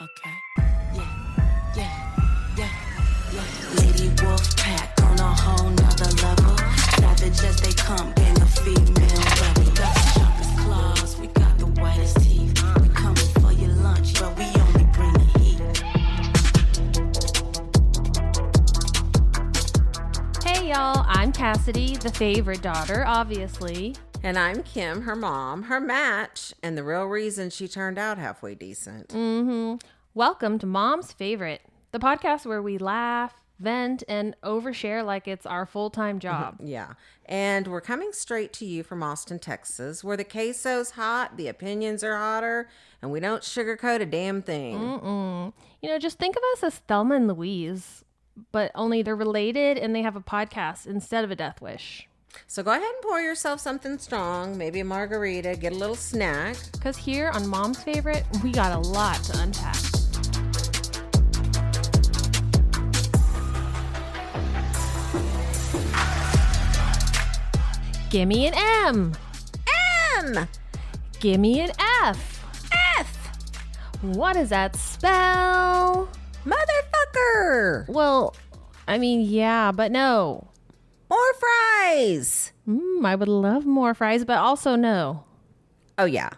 Okay. Yeah. Lady Wolf Pack on a whole nother level. Savage as they come, gang of female rebel. Got the sharpest claws, we got the whitest teeth. We coming for your lunch, but we only bring the heat. Hey y'all, I'm Cassidy, the favorite daughter, obviously. And I'm Kim, her mom, her match, and the real reason she turned out halfway decent. Welcome to Mom's Favorite, the podcast where we laugh, vent, and overshare like it's our full-time job. Yeah. And we're coming straight to you from Austin, Texas, where the queso's hot, the opinions are hotter, and we don't sugarcoat a damn thing. You know, just think of us as Thelma and Louise, but only they're related and they have a podcast instead of a death wish. So go ahead and pour yourself something strong, maybe a margarita, get a little snack. Because here on Mom's Favorite, we got a lot to unpack. Gimme an M. M! Gimme an F. F! What does that spell? Motherfucker! Well, I mean, yeah, but no. More fries! I would love more fries, but also no. Oh, yeah.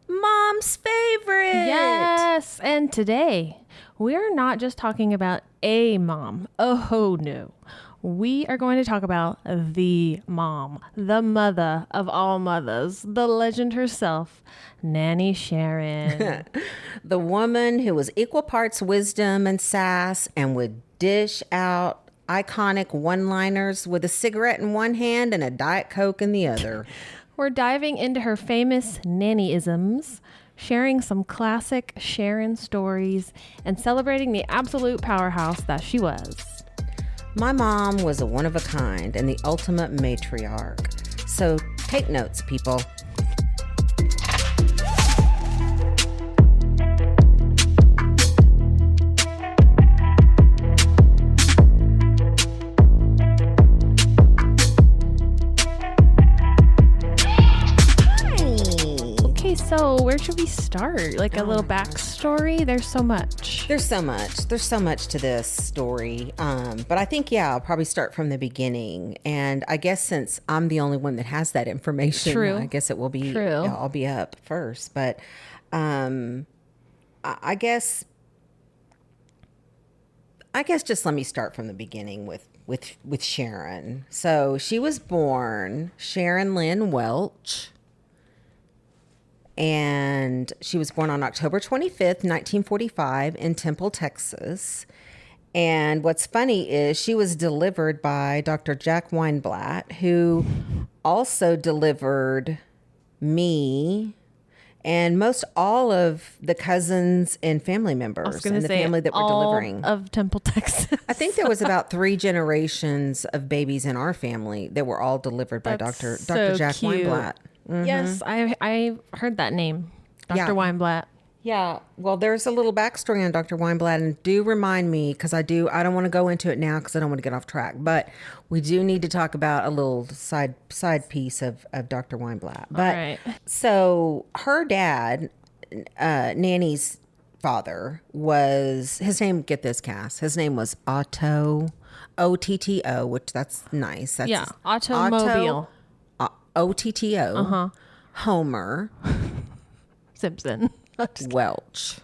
Mom's favorite! Yes, and today we're not just talking about a mom. Oh, no. We are going to talk about the mom, the mother of all mothers, the legend herself, Nanny Sharon. The woman who was equal parts wisdom and sass and would dish out iconic one-liners with a cigarette in one hand and a Diet Coke in the other. We're diving into her famous nannyisms, sharing some classic Sharon stories, and celebrating the absolute powerhouse that she was. My mom was a one-of-a-kind and the ultimate matriarch. So take notes, people. So where should we start? Like a little backstory? There's so much. There's so much to this story. But I think, I'll probably start from the beginning. And I guess since I'm the only one that has that information, True. I guess it will be, True. I'll be up first. But I guess just let me start from the beginning with Sharon. So she was born Sharon Lynn Welch. And she was born on October 25th, 1945 in Temple, Texas. And what's funny is she was delivered by Dr. Jack Weinblatt, who also delivered me and most all of the cousins and family members in the family that were delivering. Of Temple, Texas. I think there was about 3 generations of babies in our family that were all delivered by Dr. Jack cute. Weinblatt. Mm-hmm. Yes, I heard that name, Dr. Weinblatt. Yeah, well, there's a little backstory on Dr. Weinblatt, and do remind me, because I don't want to go into it now because I don't want to get off track, but we do need to talk about a little side piece of Dr. Weinblatt. But all right. So her dad, Nanny's father, was, his name, get this, Cass, his name was Otto, O-T-T-O, which that's nice. That's automobile. O-T-T-O, Homer Simpson. Welch.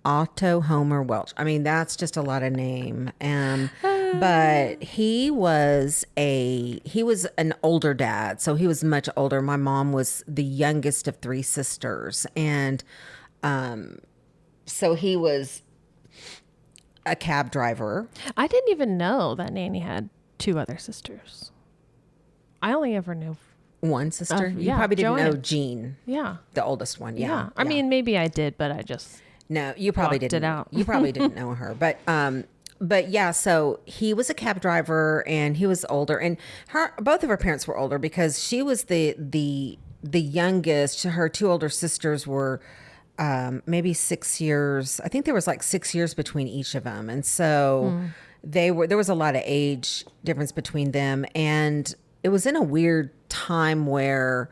Otto Homer Welch. I mean, that's just a lot of name. But he was an older dad. So he was much older. My mom was the youngest of 3 sisters. And so he was a cab driver. I didn't even know that Nanny had 2 other sisters. I only ever knew one sister. You probably didn't Joanne. know Jean. Yeah. The oldest one. Yeah. I mean, maybe I did, but I just no. You probably blocked didn't. it out. You probably didn't know her, but yeah. So he was a cab driver, and he was older, and both of her parents were older because she was the youngest. Her 2 older sisters were maybe 6 years. I think there was like 6 years between each of them, and so there was a lot of age difference between them, and it was in a weird time where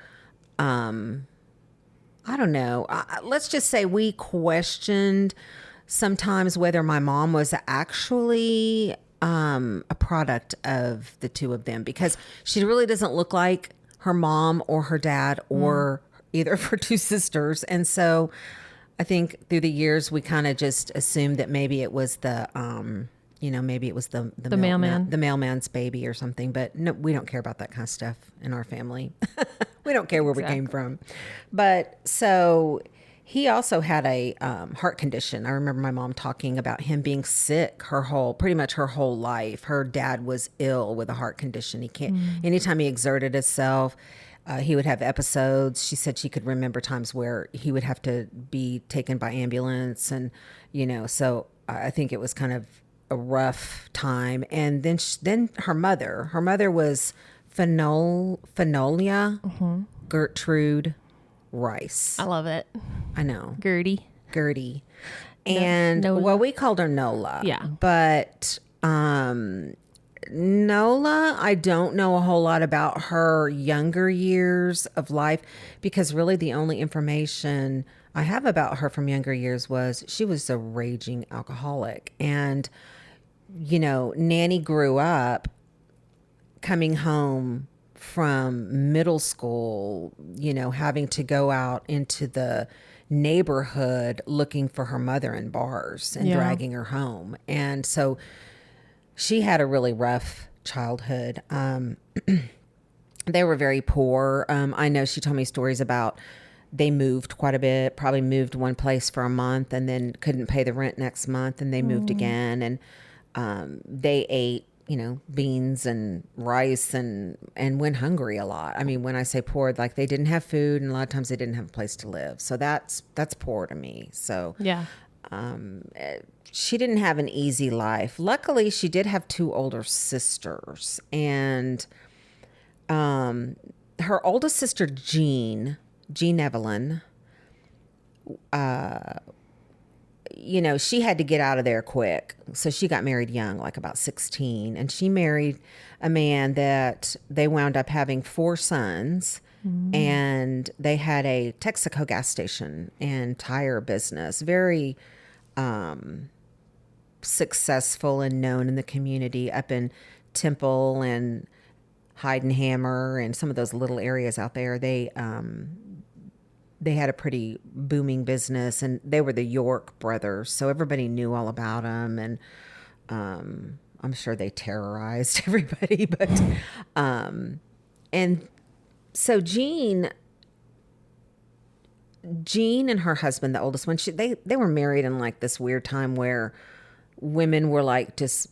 I I don't know. Let's just say we questioned sometimes whether my mom was actually a product of the two of them, because she really doesn't look like her mom or her dad or either of her two sisters. And so I think through the years, we kind of just assumed that maybe it was maybe it was the mailman, the mailman's baby or something. But no, we don't care about that kind of stuff in our family. We don't care where we came from. But so he also had a heart condition. I remember my mom talking about him being sick pretty much her whole life. Her dad was ill with a heart condition. He can't, anytime he exerted himself, he would have episodes. She said she could remember times where he would have to be taken by ambulance. And, so I think it was kind of a rough time. And then her mother was Fenolia Gertrude Rice. I love it. I know. Gertie. And Nola. we called her Nola. Yeah. But Nola, I don't know a whole lot about her younger years of life, because really the only information I have about her from younger years was she was a raging alcoholic. And, Nanny grew up coming home from middle school, having to go out into the neighborhood looking for her mother in bars and dragging her home. And so she had a really rough childhood. They were very poor. I know she told me stories about they moved quite a bit, probably moved one place for a month and then couldn't pay the rent next month, and they moved again. And they ate, beans and rice and went hungry a lot. I mean, when I say poor, like they didn't have food, and a lot of times they didn't have a place to live. So that's poor to me. So Yeah. She didn't have an easy life. Luckily, she did have two older sisters, and her oldest sister, Jean Evelyn, she had to get out of there quick. So she got married young, like about 16. And she married a man that they wound up having 4 sons. And they had a Texaco gas station and tire business. Very successful and known in the community up in Temple and Heidenhammer and some of those little areas out there. They had a pretty booming business, and they were the York brothers, so everybody knew all about them. And I'm sure they terrorized everybody. But and so Jean and her husband, the oldest one, they were married in like this weird time where women were like just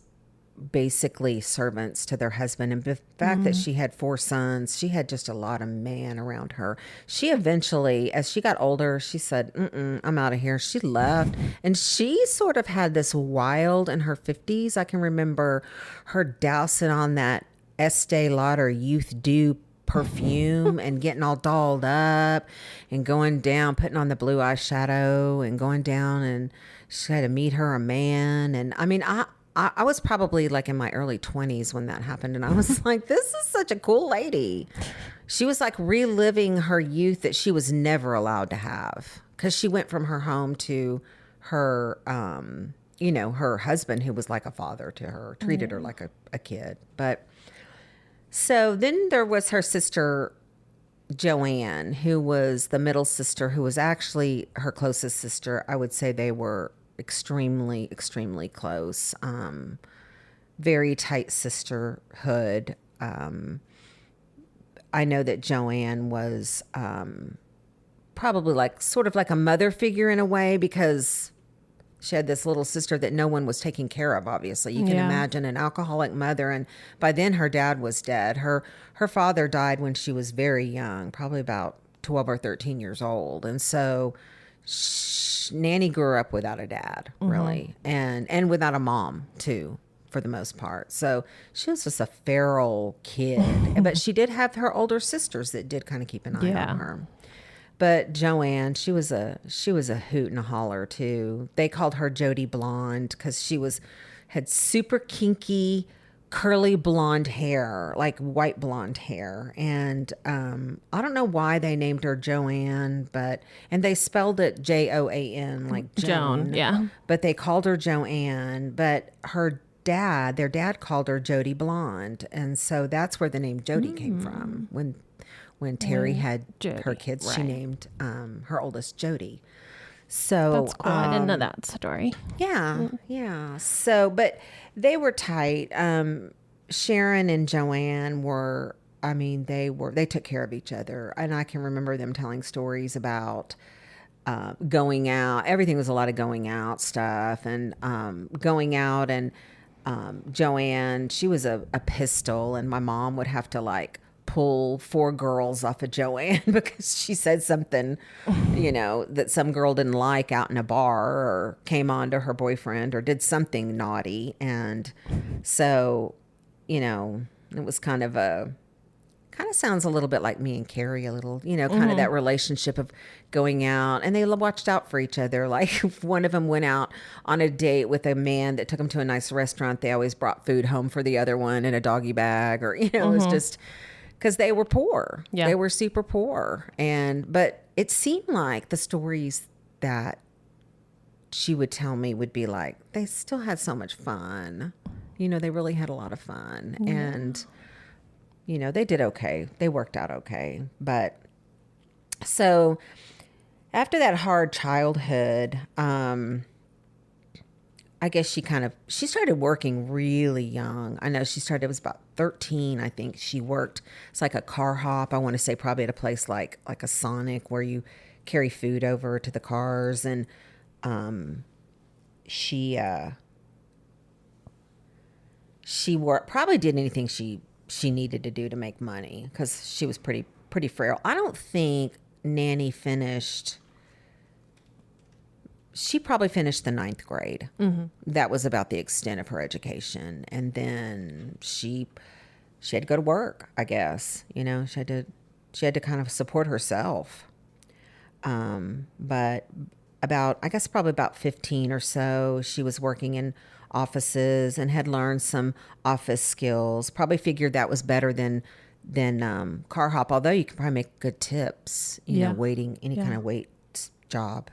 basically servants to their husband. And the fact that she had 4 sons, she had just a lot of man around her. She eventually, as she got older, she said, I'm out of here. She left. And she sort of had this wild in her 50s. I can remember her dousing on that Estee Lauder Youth Dew perfume and getting all dolled up and going down, putting on the blue eyeshadow and going down, and she had to meet her a man. And I mean, I was probably like in my early 20s when that happened. And I was like, this is such a cool lady. She was like reliving her youth that she was never allowed to have, because she went from her home to her, her husband, who was like a father to her, treated her like a kid. But so then there was her sister, Joanne, who was the middle sister, who was actually her closest sister. I would say they were extremely, extremely close. Very tight sisterhood. I know that Joanne was probably like sort of like a mother figure in a way, because she had this little sister that no one was taking care of, obviously. You can imagine an alcoholic mother. And by then her dad was dead. Her father died when she was very young, probably about 12 or 13 years old. And so Nanny grew up without a dad, really, and without a mom, too, for the most part. So she was just a feral kid. But she did have her older sisters that did kind of keep an eye on her. But Joanne, she was a hoot and a holler too. They called her Jody Blonde because she had super kinky curly blonde hair, like white blonde hair. And I don't know why they named her Joanne, and they spelled it Joan, like Joan. Yeah. But they called her Joanne. But their dad called her Jody Blonde. And so that's where the name Jody came from. When Terry had Jody, her kids, she right. named her oldest Jody. So That's cool. I didn't know that story. yeah. So, but they were tight. Sharon and Joanne were, they took care of each other. And I can remember them telling stories about going out. Everything was a lot of going out stuff and going out. And Joanne, she was a pistol, and my mom would have to like pull 4 girls off of Joanne because she said something, that some girl didn't like out in a bar or came on to her boyfriend or did something naughty. And so, it was kind of sounds a little bit like me and Carrie a little, kind of that relationship of going out, and they watched out for each other. Like if one of them went out on a date with a man that took them to a nice restaurant, they always brought food home for the other one in a doggy bag, or, it was just because they were poor. Yeah. They were super poor. But it seemed like the stories that she would tell me would be like, they still had so much fun. They really had a lot of fun. Yeah. And, they did okay. They worked out okay. But so after that hard childhood, I guess she started working really young. I know it was about 13, I think. She worked, it's like a car hop. I want to say probably at a place like a Sonic where you carry food over to the cars. And she probably did anything she needed to do to make money because she was pretty frail. I don't think Nanny finished. She probably finished the 9th grade. Mm-hmm. That was about the extent of her education. And then she had to go to work, I guess. She had to kind of support herself. But probably about 15 or so, she was working in offices and had learned some office skills. Probably figured that was better than car hop, although you could probably make good tips, waiting any kind of wait job.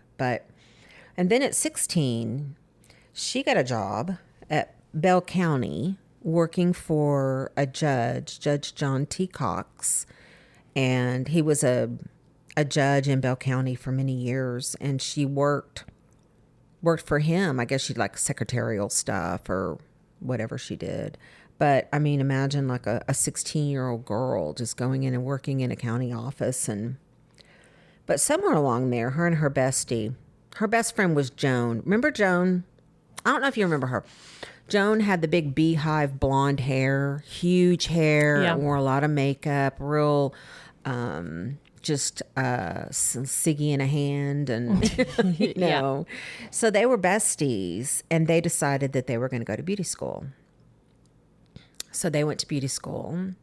And then at 16, she got a job at Bell County working for a judge, Judge John T. Cox. And he was a judge in Bell County for many years. And she worked for him. I guess she'd like secretarial stuff or whatever she did. But I mean, imagine like a 16-year-old girl just going in and working in a county office. But somewhere along there, her and her best friend was Joan. Remember Joan? I don't know if you remember her. Joan had the big beehive blonde hair, huge hair, wore a lot of makeup, real, just some ciggy in a hand, and So they were besties, and they decided that they were going to go to beauty school. So they went to beauty school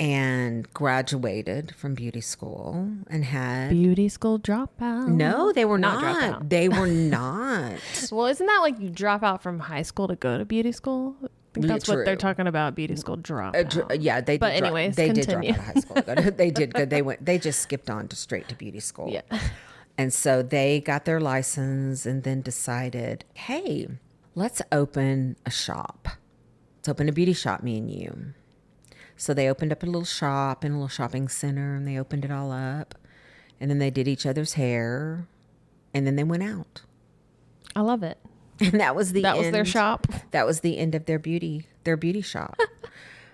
and graduated from beauty school and had beauty school dropout. No, they were not. Dropout. They were not. Well, isn't that like you drop out from high school to go to beauty school? I think that's what they're talking about. Beauty school dropout. Yeah, they did. But anyways, they continue. did drop out of high school. They did good. They just skipped on to straight to beauty school. Yeah. And so they got their license and then decided, hey, let's open a shop. Let's open a beauty shop, me and you. So they opened up a little shop in a little shopping center, and they opened it all up. And then they did each other's hair, and then they went out. I love it. And that was That was their shop. That was the end of their beauty shop.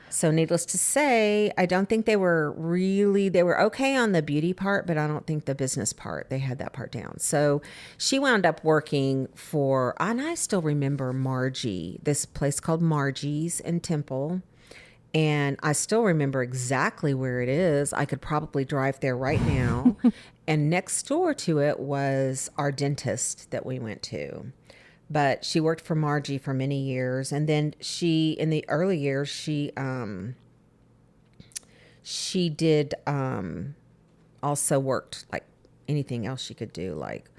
So needless to say, I don't think they were okay on the beauty part, but I don't think the business part, they had that part down. So she wound up working and I still remember Margie, this place called Margie's in Temple. And I still remember exactly where it is. I could probably drive there right now. And next door to it was our dentist that we went to. But she worked for Margie for many years. And then in the early years, she did also worked like anything else she could do, like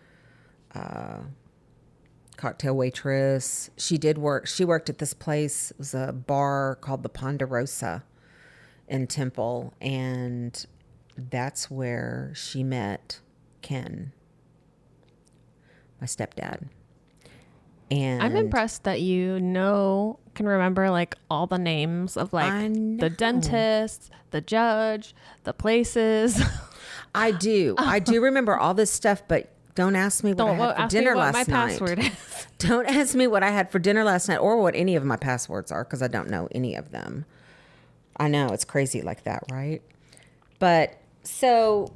cocktail waitress. She worked at this place. It was a bar called the Ponderosa in Temple, and that's where she met Ken, my stepdad. And I'm impressed that can remember like all the names of like the dentist, the judge, the places. I do remember all this stuff, but don't ask me what I had for dinner last night. Password is. Don't ask me what I had for dinner last night or what any of my passwords are, because I don't know any of them. I know, it's crazy like that, right? But so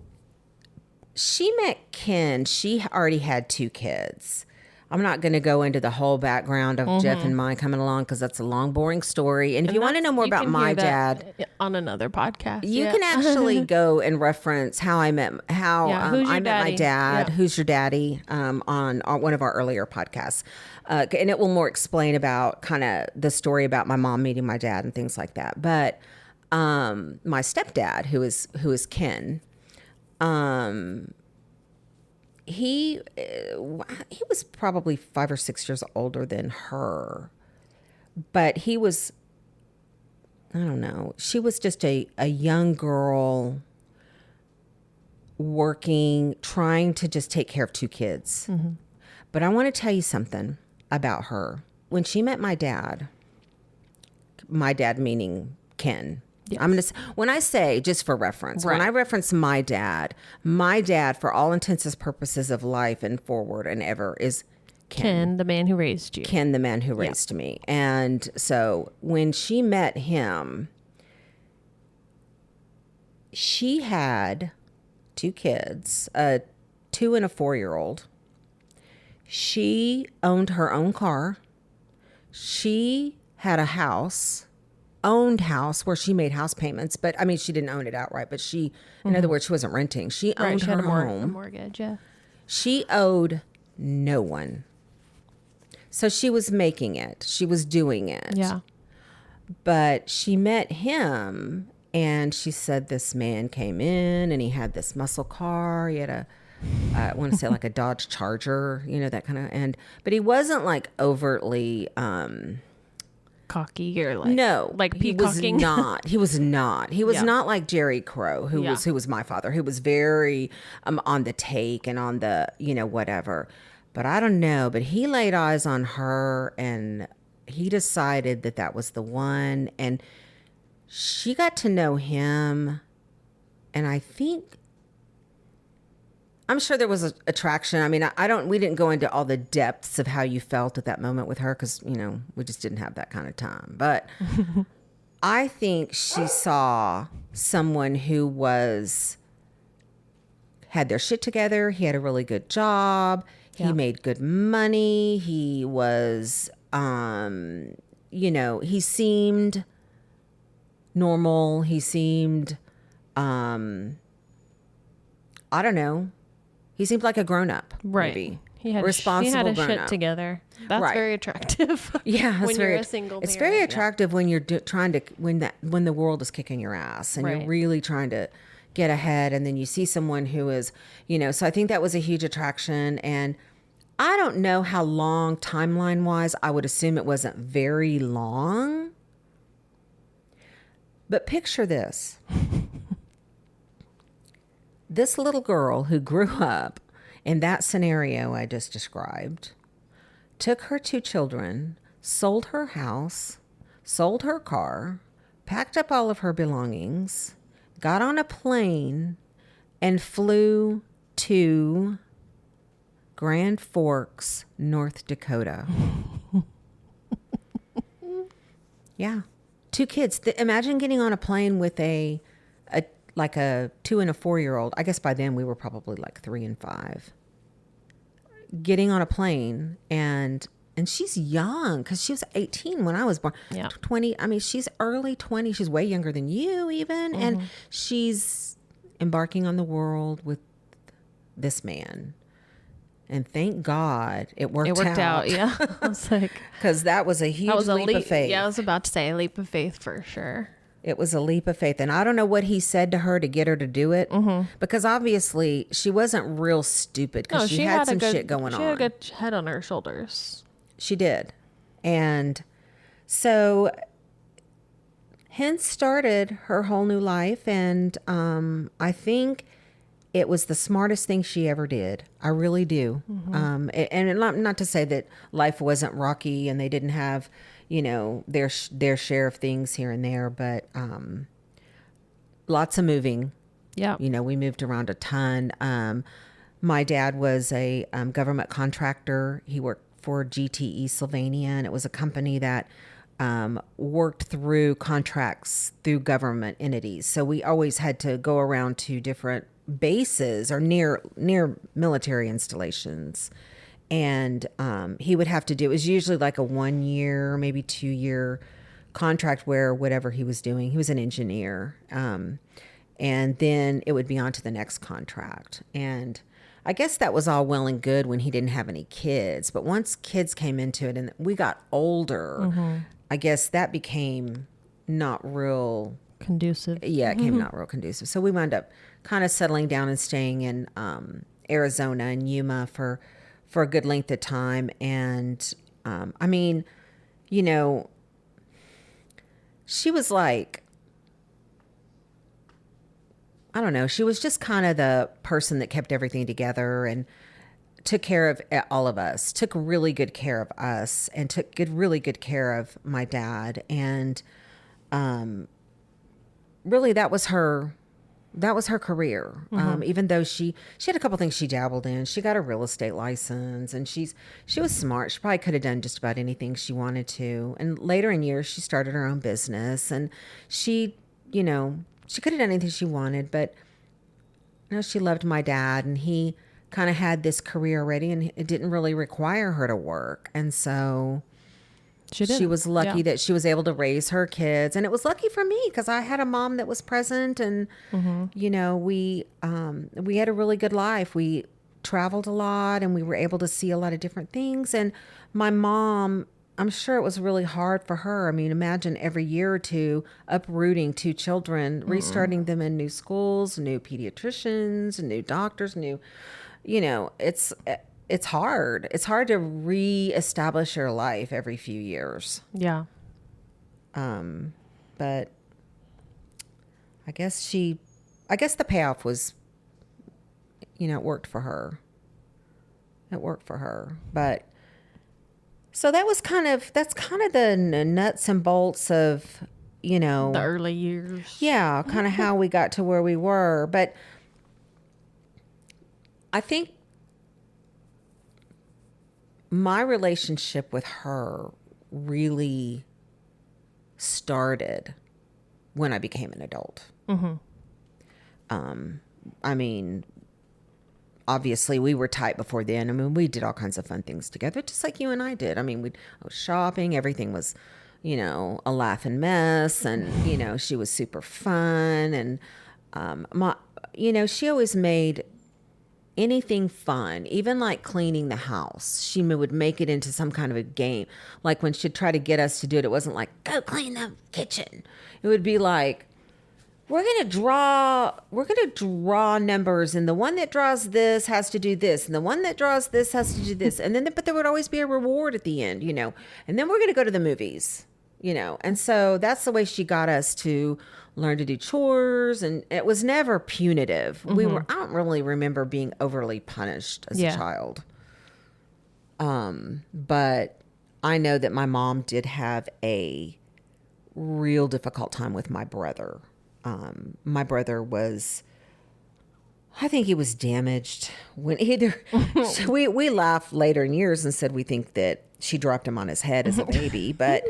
she met Ken. She already had 2 kids. I'm not going to go into the whole background of Jeff and mine coming along, because that's a long, boring story. And if you want to know more about my dad, on another podcast, you can actually go and reference how I met my dad. Yeah. Who's your daddy? On one of our earlier podcasts, and it will more explain about kind of the story about my mom meeting my dad and things like that. But my stepdad, who is Ken, he was probably 5 or 6 years older than her, but he was, I don't know, she was just a young girl working, trying to just take care of 2 kids. Mm-hmm. But I want to tell you something about her. When she met my dad meaning Ken. Yes. When I say, just for reference, when I reference my dad, for all intents and purposes of life and forward and ever, is Ken, the man who raised you. Ken, the man who raised me. And so when she met him, she had 2 kids, a 2 and a 4-year-old. She owned her own car. She had a owned house where she made house payments, but I mean, she didn't own it outright, but she, in other words, she wasn't renting. She owned her home. A mortgage, yeah. She owed no one. So she was making it. She was doing it. Yeah. But she met him, and she said this man came in and he had this muscle car. He had I want to say like a Dodge Charger, that kind of, but he wasn't like overtly, cocky or like He peacocking. was not. He was not like Jerry Crow, who was my father, who was very on the take and on the whatever. But I don't know. But he laid eyes on her, and he decided that was the one, and she got to know him, and I'm sure there was an attraction. I mean, we didn't go into all the depths of how you felt at that moment with her, because, we just didn't have that kind of time. But I think she saw someone who had their shit together. He had a really good job. He made good money. He was, he seemed normal. He seemed, I don't know. He seemed like a grown-up, right? Maybe. He had responsible a shit together. That's very attractive. Yeah, when you're a single. It's very attractive when you're trying to when the world is kicking your ass and you're really trying to get ahead, and then you see someone who is, So I think that was a huge attraction, and I don't know how long timeline-wise. I would assume it wasn't very long, but picture this. This little girl who grew up in that scenario I just described, took her 2 children, sold her house, sold her car, packed up all of her belongings, got on a plane, and flew to Grand Forks, North Dakota. Yeah. 2 kids. Imagine getting on a plane with a 2 and a 4-year-old. I guess by then we were probably like 3 and 5. Getting on a plane, and she's young, because she was 18 when I was born. Yeah. 20. I mean, she's early 20. She's way younger than you even. Mm-hmm. And she's embarking on the world with this man. And thank God it worked out. Yeah. I was like, because that was a huge leap of faith. Yeah, I was about to say a leap of faith for sure. It was a leap of faith. And I don't know what he said to her to get her to do it, because obviously she wasn't real stupid, because No, she had some shit going on. She had a good head on her shoulders. She did. And so hence started her whole new life. And I think it was the smartest thing she ever did. I really do. And not to say that life wasn't rocky and they didn't have, their share of things here and there, but lots of moving. Yeah. We moved around a ton. My dad was a government contractor. He worked for GTE Sylvania, and it was a company that worked through contracts through government entities. So we always had to go around to different bases or near military installations. And he would have to do, it was usually like a 1 year, maybe 2 year contract where whatever he was doing, he was an engineer. And then it would be on to the next contract. And I guess that was all well and good when he didn't have any kids. But once kids came into it and we got older, I guess that became not real conducive. Yeah, it became not real conducive. So we wound up kind of settling down and staying in Arizona and Yuma for a good length of time. And I mean, she was like, I don't know, she was just kind of the person that kept everything together and took care of all of us, took really good care of us, and took really good care of my dad. And really that was her career. Even though she had a couple things she dabbled in. She got a real estate license, and she was smart. She probably could have done just about anything she wanted to. And later in years, she started her own business, and she could have done anything she wanted, but she loved my dad, and he kind of had this career already, and it didn't really require her to work. And so she was lucky that she was able to raise her kids. And it was lucky for me because I had a mom that was present, and, we had a really good life. We traveled a lot, and we were able to see a lot of different things. And my mom, I'm sure it was really hard for her. I mean, imagine every year or two uprooting 2 children, restarting them in new schools, new pediatricians, new doctors, it's hard. It's hard to reestablish your life every few years. Yeah. But I guess the payoff was, it worked for her. But so that's kind of the nuts and bolts of, the early years. Yeah, kind of how we got to where we were. But I think my relationship with her really started when I became an adult. I mean, obviously we were tight before then. I mean, we did all kinds of fun things together, just like you and I did. I mean, I was shopping. Everything was, a laughing mess, and, she was super fun. And, she always made anything fun, even like cleaning the house. She would make it into some kind of a game. Like when she'd try to get us to do it, it wasn't like, go clean the kitchen. It would be like, we're going to draw numbers, and the one that draws this has to do this, and the one that draws this has to do this. And then, but there would always be a reward at the end, and then we're going to go to the movies, and so that's the way she got us to learn to do chores. And it was never punitive. I don't really remember being overly punished as a child. But I know that my mom did have a real difficult time with my brother. My brother I think he was damaged when so we laughed later in years and said we think that she dropped him on his head as a baby, but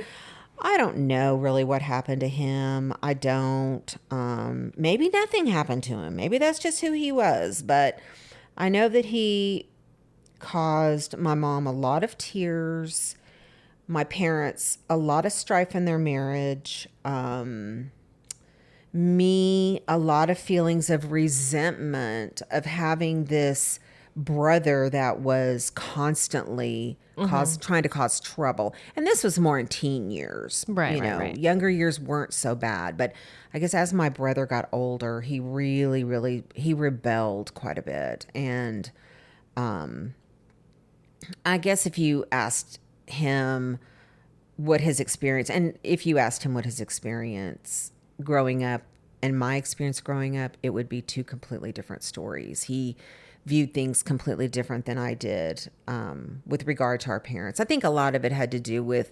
I don't know really what happened to him. I don't. Maybe nothing happened to him. Maybe that's just who he was. But I know that he caused my mom a lot of tears, my parents a lot of strife in their marriage, me a lot of feelings of resentment of having this brother that was constantly trying to cause trouble. And this was more in teen years. Right. Younger years weren't so bad. But I guess as my brother got older, he really, he rebelled quite a bit. And I guess if you asked him what his experience, and if you asked him what his experience growing up and my experience growing up, it would be two completely different stories. He viewed things completely different than I did with regard to our parents. I think a lot of it had to do with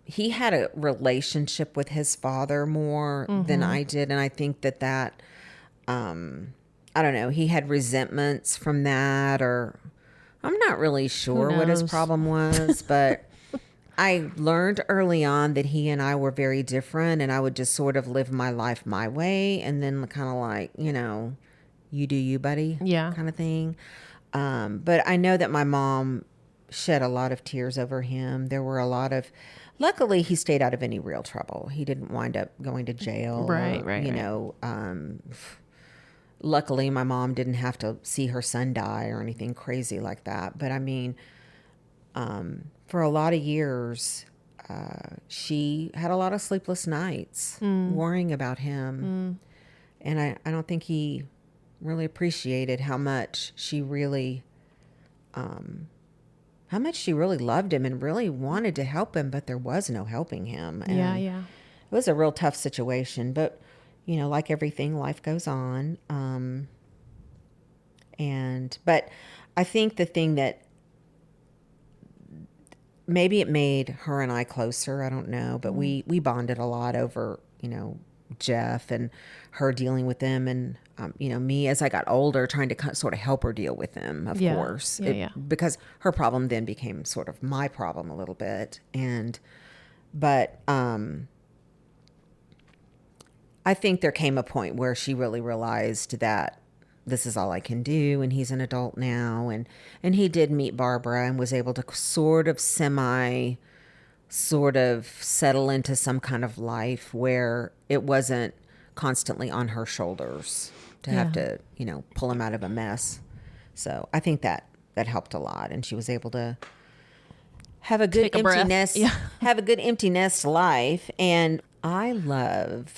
he had a relationship with his father more than I did. And I think that I don't know, he had resentments from that, or I'm not really sure what his problem was, but I learned early on that he and I were very different, and I would just sort of live my life my way, and then kind of like, you do you, buddy, kind of thing. But I know that my mom shed a lot of tears over him. There were a lot of, luckily he stayed out of any real trouble. He didn't wind up going to jail. Right. Luckily my mom didn't have to see her son die or anything crazy like that. But I mean, for a lot of years, she had a lot of sleepless nights worrying about him. And I don't think he really appreciated how much she really loved him and really wanted to help him, but there was no helping him. And Yeah. it was a real tough situation, but like everything, life goes on. But I think the thing that maybe it made her and I closer, I don't know, but we bonded a lot over, Jeff and her dealing with them, and me as I got older trying to sort of help her deal with them, of course, because her problem then became sort of my problem a little bit. But I think there came a point where she really realized that this is all I can do, and he's an adult now, and he did meet Barbara and was able to sort of settle into some kind of life where it wasn't constantly on her shoulders to have to, pull him out of a mess. So I think that helped a lot, and she was able to have a good have a good empty nest life. And I love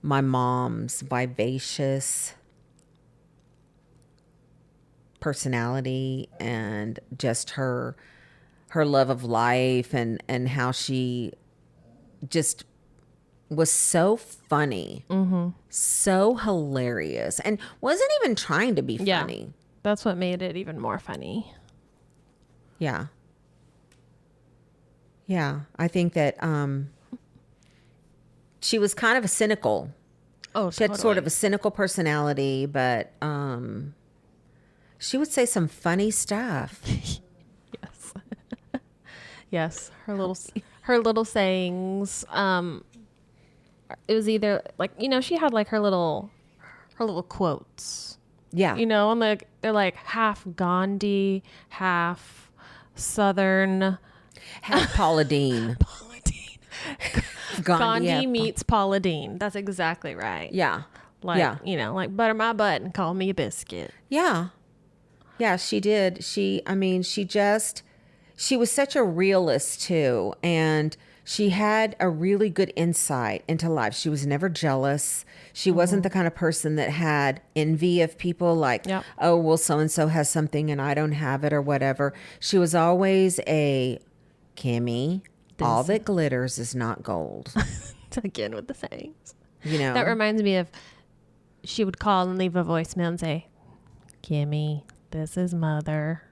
my mom's vivacious personality and just her love of life, and how she just was so funny, so hilarious, and wasn't even trying to be funny. That's what made it even more funny. Yeah. I think that she was kind of a cynical. Oh, she had sort of a cynical personality, but she would say some funny stuff. Yes, her little sayings. It was either like, she had like her little quotes. Yeah. And like they're like half Gandhi, half Southern, half Paula Deen. Gandhi meets Paula Deen. That's exactly right. Yeah. Like, like butter my butt and call me a biscuit. Yeah. Yeah, she did. She was such a realist too. And she had a really good insight into life. She was never jealous. She wasn't the kind of person that had envy of people, like, oh, well, so-and-so has something and I don't have it or whatever. She was always a, Kimmy, all that glitters is not gold. Again with the sayings. That reminds me of, she would call and leave a voicemail and say, Kimmy, this is Mother.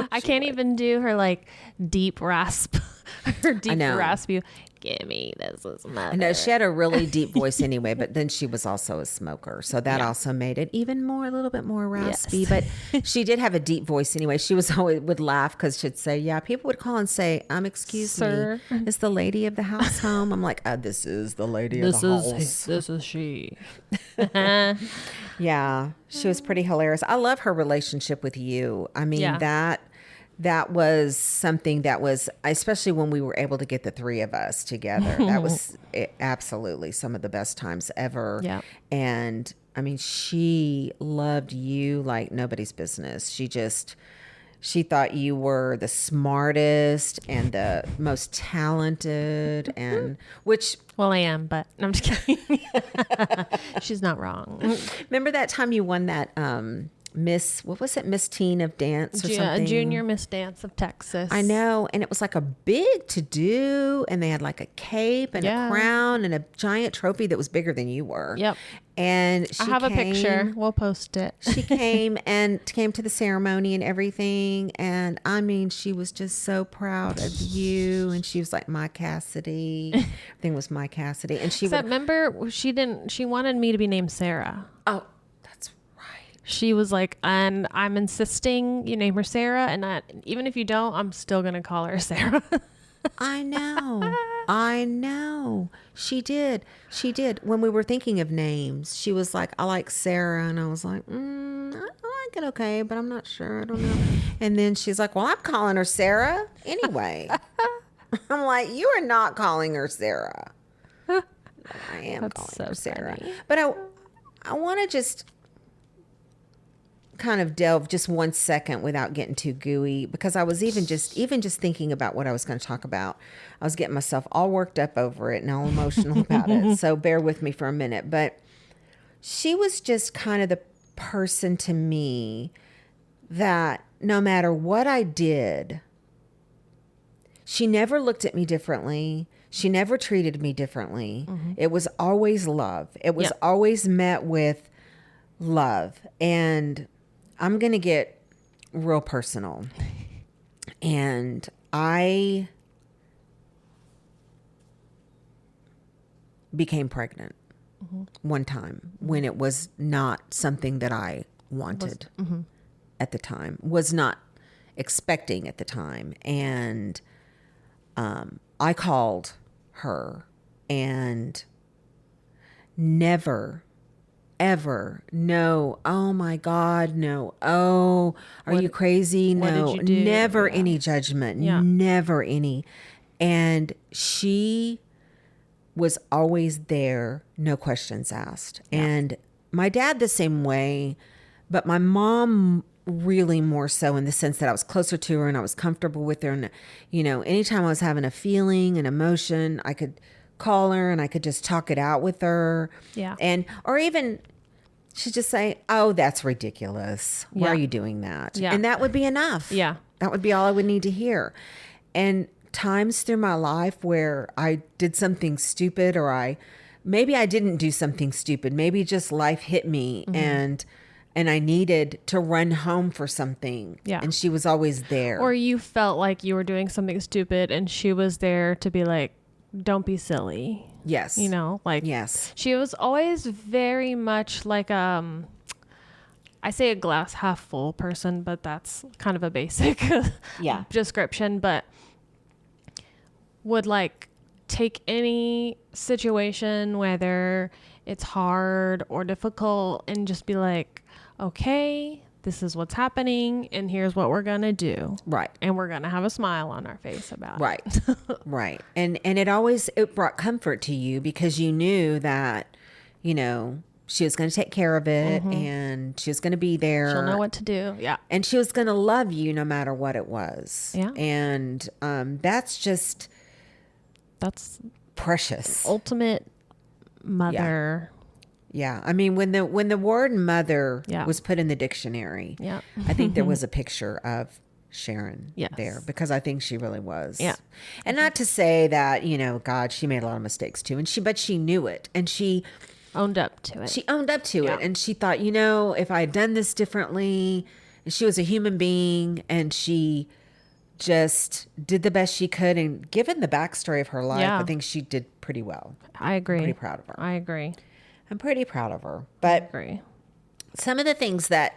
I can't even do her like deep rasp. Her deep raspy. Gimme, this is Mother. No, she had a really deep voice anyway, but then she was also a smoker. So that also made it even more, a little bit more raspy. Yes. But she did have a deep voice anyway. She was always would laugh because she'd say, people would call and say, excuse Sir. me, is the lady of the house home? I'm like, this is the lady of the house. This is she. Yeah, she was pretty hilarious. I love her relationship with you. I mean, that was something that was, especially when we were able to get the three of us together, that was absolutely some of the best times ever. Yeah. And I mean, she loved you like nobody's business. She thought you were the smartest and the most talented, and which, Well, I am, but I'm just kidding. She's not wrong. remember that time you won that Miss, what was it, Miss Teen of Dance or something? Junior Miss Dance of Texas. I know, and it was like a big to do, and they had like a cape and a crown and a giant trophy that was bigger than you were. Yep. And I have a picture. We'll post it. She came to the ceremony and everything, and I mean, she was just so proud of you, and she was like, "My Cassidy." Everything was my Cassidy, and she Except remember, she wanted me to be named Sarah. Oh, that's right. She was like, and I'm insisting you name her Sarah, and even if you don't, I'm still gonna call her Sarah. I know. She did. When we were thinking of names, she was like, "I like Sarah," and I was like, I like it, okay, but I'm not sure. I don't know. And then she's like, "Well, I'm calling her Sarah anyway." I'm like, "You are not calling her Sarah." I am calling her Sarah. Funny. But I want to just kind of delve just 1 second without getting too gooey, because I was even just thinking about what I was going to talk about. I was getting myself all worked up over it and all emotional about it. So bear with me for a minute. But she was just kind of the person to me that no matter what I did, she never looked at me differently. She never treated me differently. It was always love. It was always met with love. And I'm going to get real personal. And I became pregnant one time when it was not something that I wanted at the time, was not expecting at the time. And I called her, and never ever, no, oh my God, no, oh, are you crazy? No, what did you do? Never any judgment, never any. And she was always there, no questions asked. And my dad the same way, but my mom really more so, in the sense that I was closer to her and I was comfortable with her. And, you know, anytime I was having a feeling, an emotion, I could call her and I could just talk it out with her. Yeah. And, or even she'd just say, "Oh, that's ridiculous. Why are you doing that?" Yeah. And that would be enough. Yeah. That would be all I would need to hear. And times through my life where I did something stupid, or maybe I didn't do something stupid. Maybe just life hit me and I needed to run home for something. Yeah. And she was always there. Or you felt like you were doing something stupid, and she was there to be like, "Don't be silly." Yes. You know, like, yes. She was always very much like, I say a glass half full person, but that's kind of a basic description, but would like take any situation, whether it's hard or difficult, and just be like, "Okay, this is what's happening, and here's what we're going to do." Right. And we're going to have a smile on our face about it. Right. Right. And it brought comfort to you, because you knew that, you know, she was going to take care of it and she was going to be there. She'll know what to do. Yeah. And she was going to love you no matter what it was. Yeah. And that's precious. Ultimate mother. Yeah. I mean, when the word mother Yeah. was put in the dictionary, Yeah. I think there was a picture of Sharon Yes. there, because I think she really was. Yeah. And not to say that, you know, God, she made a lot of mistakes too. But she knew it, and she Owned up to it. She owned up to Yeah. it. And she thought, you know, if I had done this differently, and she was a human being, and she just did the best she could. And given the backstory of her life, Yeah. I think she did pretty well. I agree. Pretty proud of her. I agree. I'm pretty proud of her. But Agree. some of the things that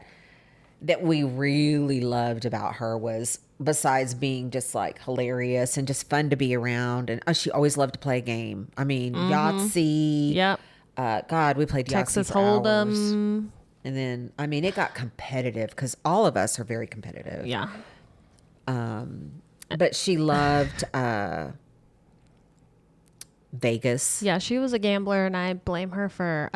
we really loved about her was, besides being just like hilarious and just fun to be around, and she always loved to play a game. I mean, Yahtzee. Yep. God, we played Yahtzee Texas for hours. Hold'em. And then, I mean, it got competitive, because all of us are very competitive. Yeah. But she loved Vegas. Yeah, she was a gambler, and I blame her for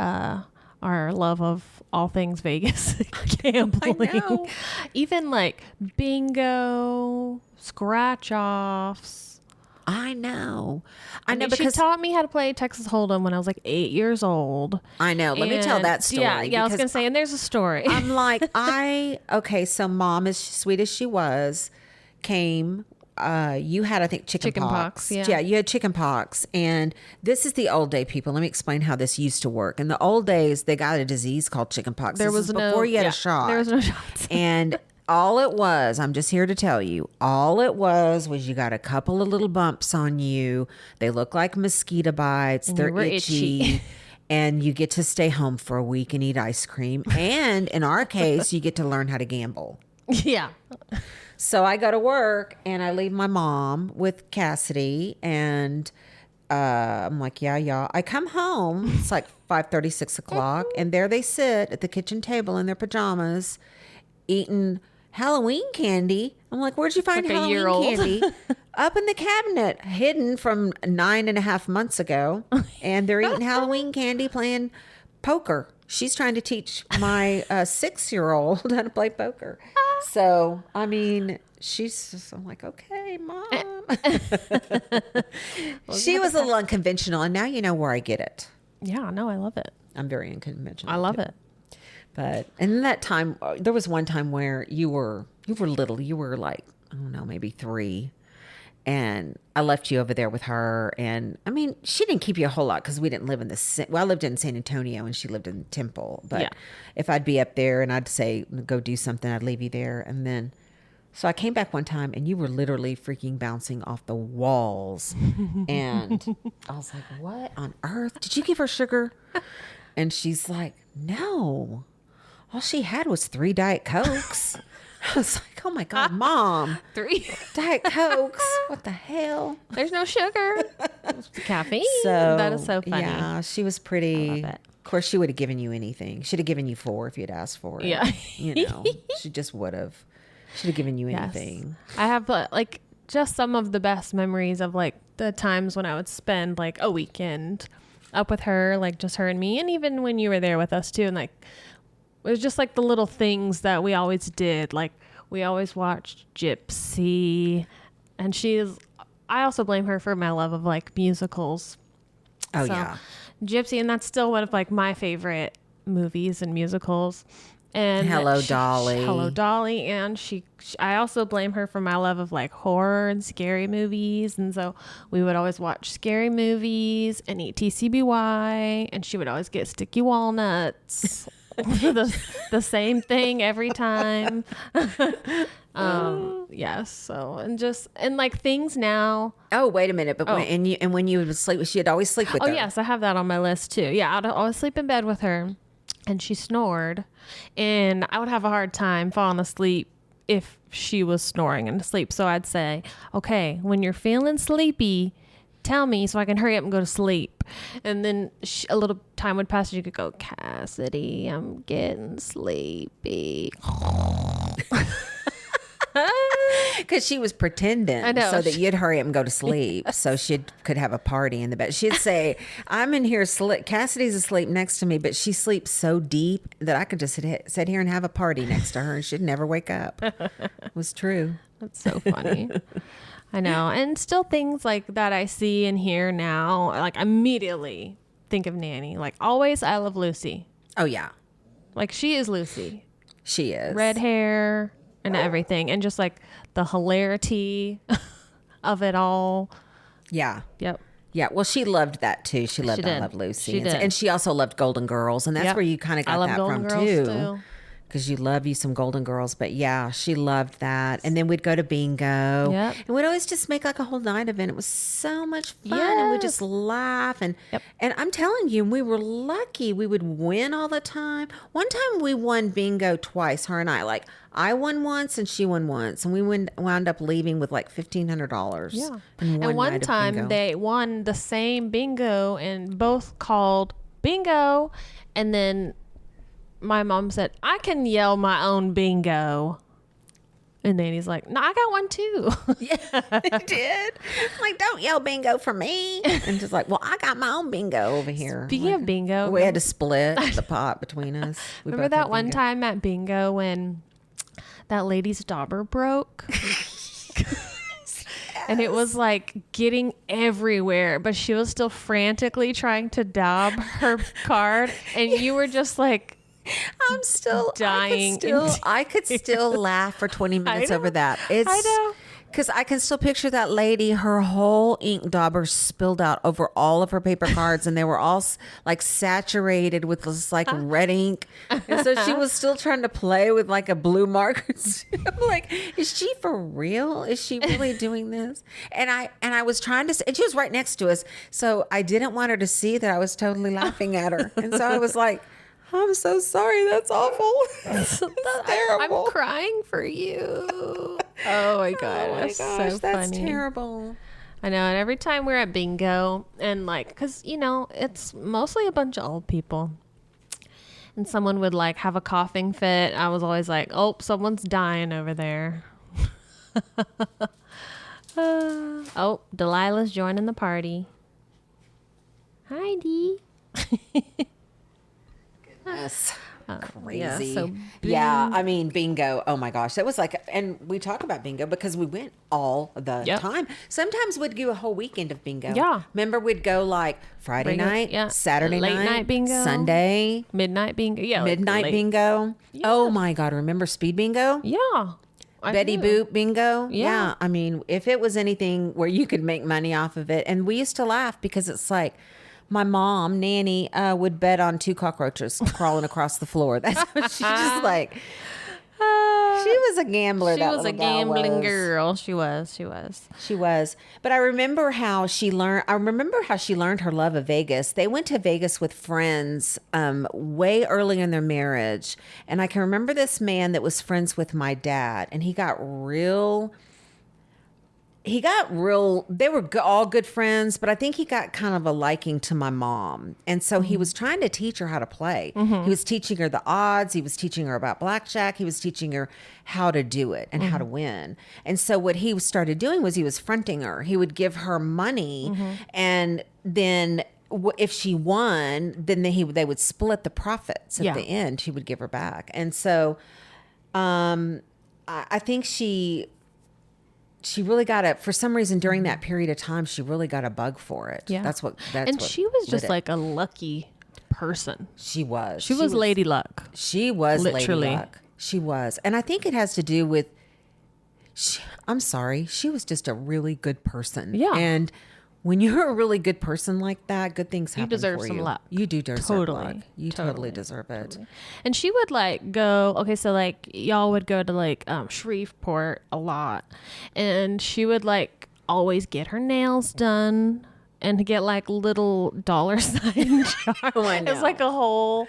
our love of all things Vegas gambling. I know. Even like bingo, scratch offs. I know. I mean, because she taught me how to play Texas Hold'em when I was like 8 years old. I know. Let me tell And that story. Yeah, I was because gonna say, and there's a story. I'm like, okay, so mom, as sweet as she was, came. You had, I think, chicken pox. Yeah. You had chicken pox. And this is the old day, people. Let me explain how this used to work. In the old days, they got a disease called chicken pox. There This was is no before you had yeah, a shot. There was no shots. And all it was, I'm just here to tell you, all it was you got a couple of little bumps on you. They look like mosquito bites. They're you were itchy. And you get to stay home for a week and eat ice cream. And in our case, you get to learn how to gamble. Yeah. So I go to work and I leave my mom with Cassidy and I'm like, yeah. I come home. It's like 5:30, 6 o'clock. And there they sit at the kitchen table in their pajamas eating Halloween candy. I'm like, where'd you find Like a Halloween year old. candy? Up in the cabinet, hidden from 9.5 months ago. And they're eating Halloween candy, playing poker. She's trying to teach my 6-year-old how to play poker. So, I mean, I'm like, okay, Mom. She was a little unconventional, and now you know where I get it. Yeah, no, I love it. I'm very unconventional. I love too. it. But in that time, there was one time where you were little. You were like, I don't know, maybe 3. And I left you over there with her. And I mean, she didn't keep you a whole lot because we didn't live in I lived in San Antonio and she lived in Temple. But Yeah. if I'd be up there and I'd say, go do something, I'd leave you there. And then, so I came back one time and you were literally freaking bouncing off the walls. And I was like, what on earth? Did you give her sugar? And she's like, no. All she had was 3 Diet Cokes. I was like, oh my God, Mom. 3. Diet Cokes. What the hell? There's no sugar. It's the caffeine. So That is so funny. Yeah, she was pretty. I love it. Of course, she would have given you anything. She'd have given you 4 if you'd asked for it. Yeah. You know, she just would have. She'd have given you anything. I have like just some of the best memories of like the times when I would spend like a weekend up with her, like just her and me. And even when you were there with us too. And like, it was just like the little things that we always did. Like we always watched Gypsy, and I also blame her for my love of like musicals. Oh, So, yeah. Gypsy, and that's still one of like my favorite movies and musicals. And Hello, Dolly. Hello, Dolly. And I also blame her for my love of like horror and scary movies. And so we would always watch scary movies and eat TCBY, and she would always get sticky walnuts. the same thing every time. Yes. So, and like things now. Oh, wait a minute. But when you would sleep, she'd always sleep with her. Oh, yes. I have that on my list too. Yeah. I'd always sleep in bed with her, and she snored, and I would have a hard time falling asleep if she was snoring and asleep. So I'd say, okay, when you're feeling sleepy, tell me so I can hurry up and go to sleep. And then a little time would pass and you could go, Cassidy, I'm getting sleepy. Because she was pretending I know. so that you'd hurry up and go to sleep so she could have a party in the bed. She'd say, I'm in here, Cassidy's asleep next to me, but she sleeps so deep that I could just sit here and have a party next to her and she'd never wake up. It was true. That's so funny. I know. And still things like that I see and hear now, like immediately think of Nanny. Like always, I love Lucy. Oh, yeah. Like she is Lucy. She is. Red hair and everything. And just like the hilarity of it all. Yeah. Yep. Yeah, well, she loved that too. She loved I did. Love Lucy. She And, did. and she also loved Golden Girls, and that's Yep. where you kind of I got love that Golden from Girls, too. Because you love you some Golden Girls. But yeah, she loved that. And then we'd go to bingo. Yep. And we'd always just make like a whole night of it. It was so much fun. And we'd just laugh. And Yep. and I'm telling you, we were lucky. We would win all the time. One time we won bingo twice, her and I. Like I won once and she won once. And we wound up leaving with like $1,500. Yeah. In And one night of time bingo. they won the same bingo and both called bingo. And then my mom said, I can yell my own bingo. And Nanny's like, no, I got one too. Yeah, he did. Like, don't yell bingo for me. And just like, well, I got my own bingo over here. Speaking of bingo, we had to split the pot between us. We remember both had that one bingo. time at bingo when that lady's dauber broke? And it was like getting everywhere, but she was still frantically trying to dab her card. And you were just like, I'm still dying. I could still laugh for 20 minutes over that. I know. Because I can still picture that lady, her whole ink dauber spilled out over all of her paper cards, and they were all like saturated with this like red ink. And so she was still trying to play with like a blue marker. I'm like, is she for real? Is she really doing this? And I was trying to, and she was right next to us. So I didn't want her to see that I was totally laughing at her. And so I was like, I'm so sorry. That's awful. That's terrible. I'm crying for you. Oh my God. Oh my That's gosh, so that's funny. terrible. I know. And every time we're at bingo and like, cause you know, it's mostly a bunch of old people and someone would like have a coughing fit. I was always like, oh, someone's dying over there. Oh, Delilah's joining the party. Hi, Dee. Yes. Crazy. yeah, so Yeah, I mean, bingo. Oh my gosh. That was like, and we talk about bingo because we went all the Yep. time. Sometimes we'd do a whole weekend of bingo. Yeah. Remember, we'd go like Friday Bingo, night, yeah. Saturday Late night, night bingo. Sunday, Midnight bingo. Yeah. like midnight late- bingo. Oh my God. Remember speed bingo? Yeah. I Betty do. Boop bingo. Yeah. I mean, if it was anything where you could make money off of it. And we used to laugh because it's like, my mom, Nanny, would bet on 2 cockroaches crawling across the floor. That's what she just like. She was a gambler. She that was a little gal gambling was. girl. She was. She was. She was. But I remember how she learned. I remember how she learned her love of Vegas. They went to Vegas with friends way early in their marriage, and I can remember this man that was friends with my dad, and he got real. They were all good friends, but I think he got kind of a liking to my mom. And so he was trying to teach her how to play. He was teaching her the odds. He was teaching her about blackjack. He was teaching her how to do it and how to win. And so what he started doing was he was fronting her. He would give her money, and then if she won, then they would split the profits at Yeah. the end. He would give her back. And so I think she really got it for some reason during that period of time. She really got a bug for it. Yeah. That's what. And she was just like a lucky person. she was. She was Lady Luck. She was literally. Lady Luck. She was, and I think it has to do with. I'm sorry. She was just a really good person. Yeah. And when you're a really good person like that, good things happen. deserve for some you. luck. You do deserve Totally. luck. You totally deserve it. And she would like go, okay, so like y'all would go to like Shreveport a lot. And she would like always get her nails done and to get like little dollar sign charm. I It was know. like a whole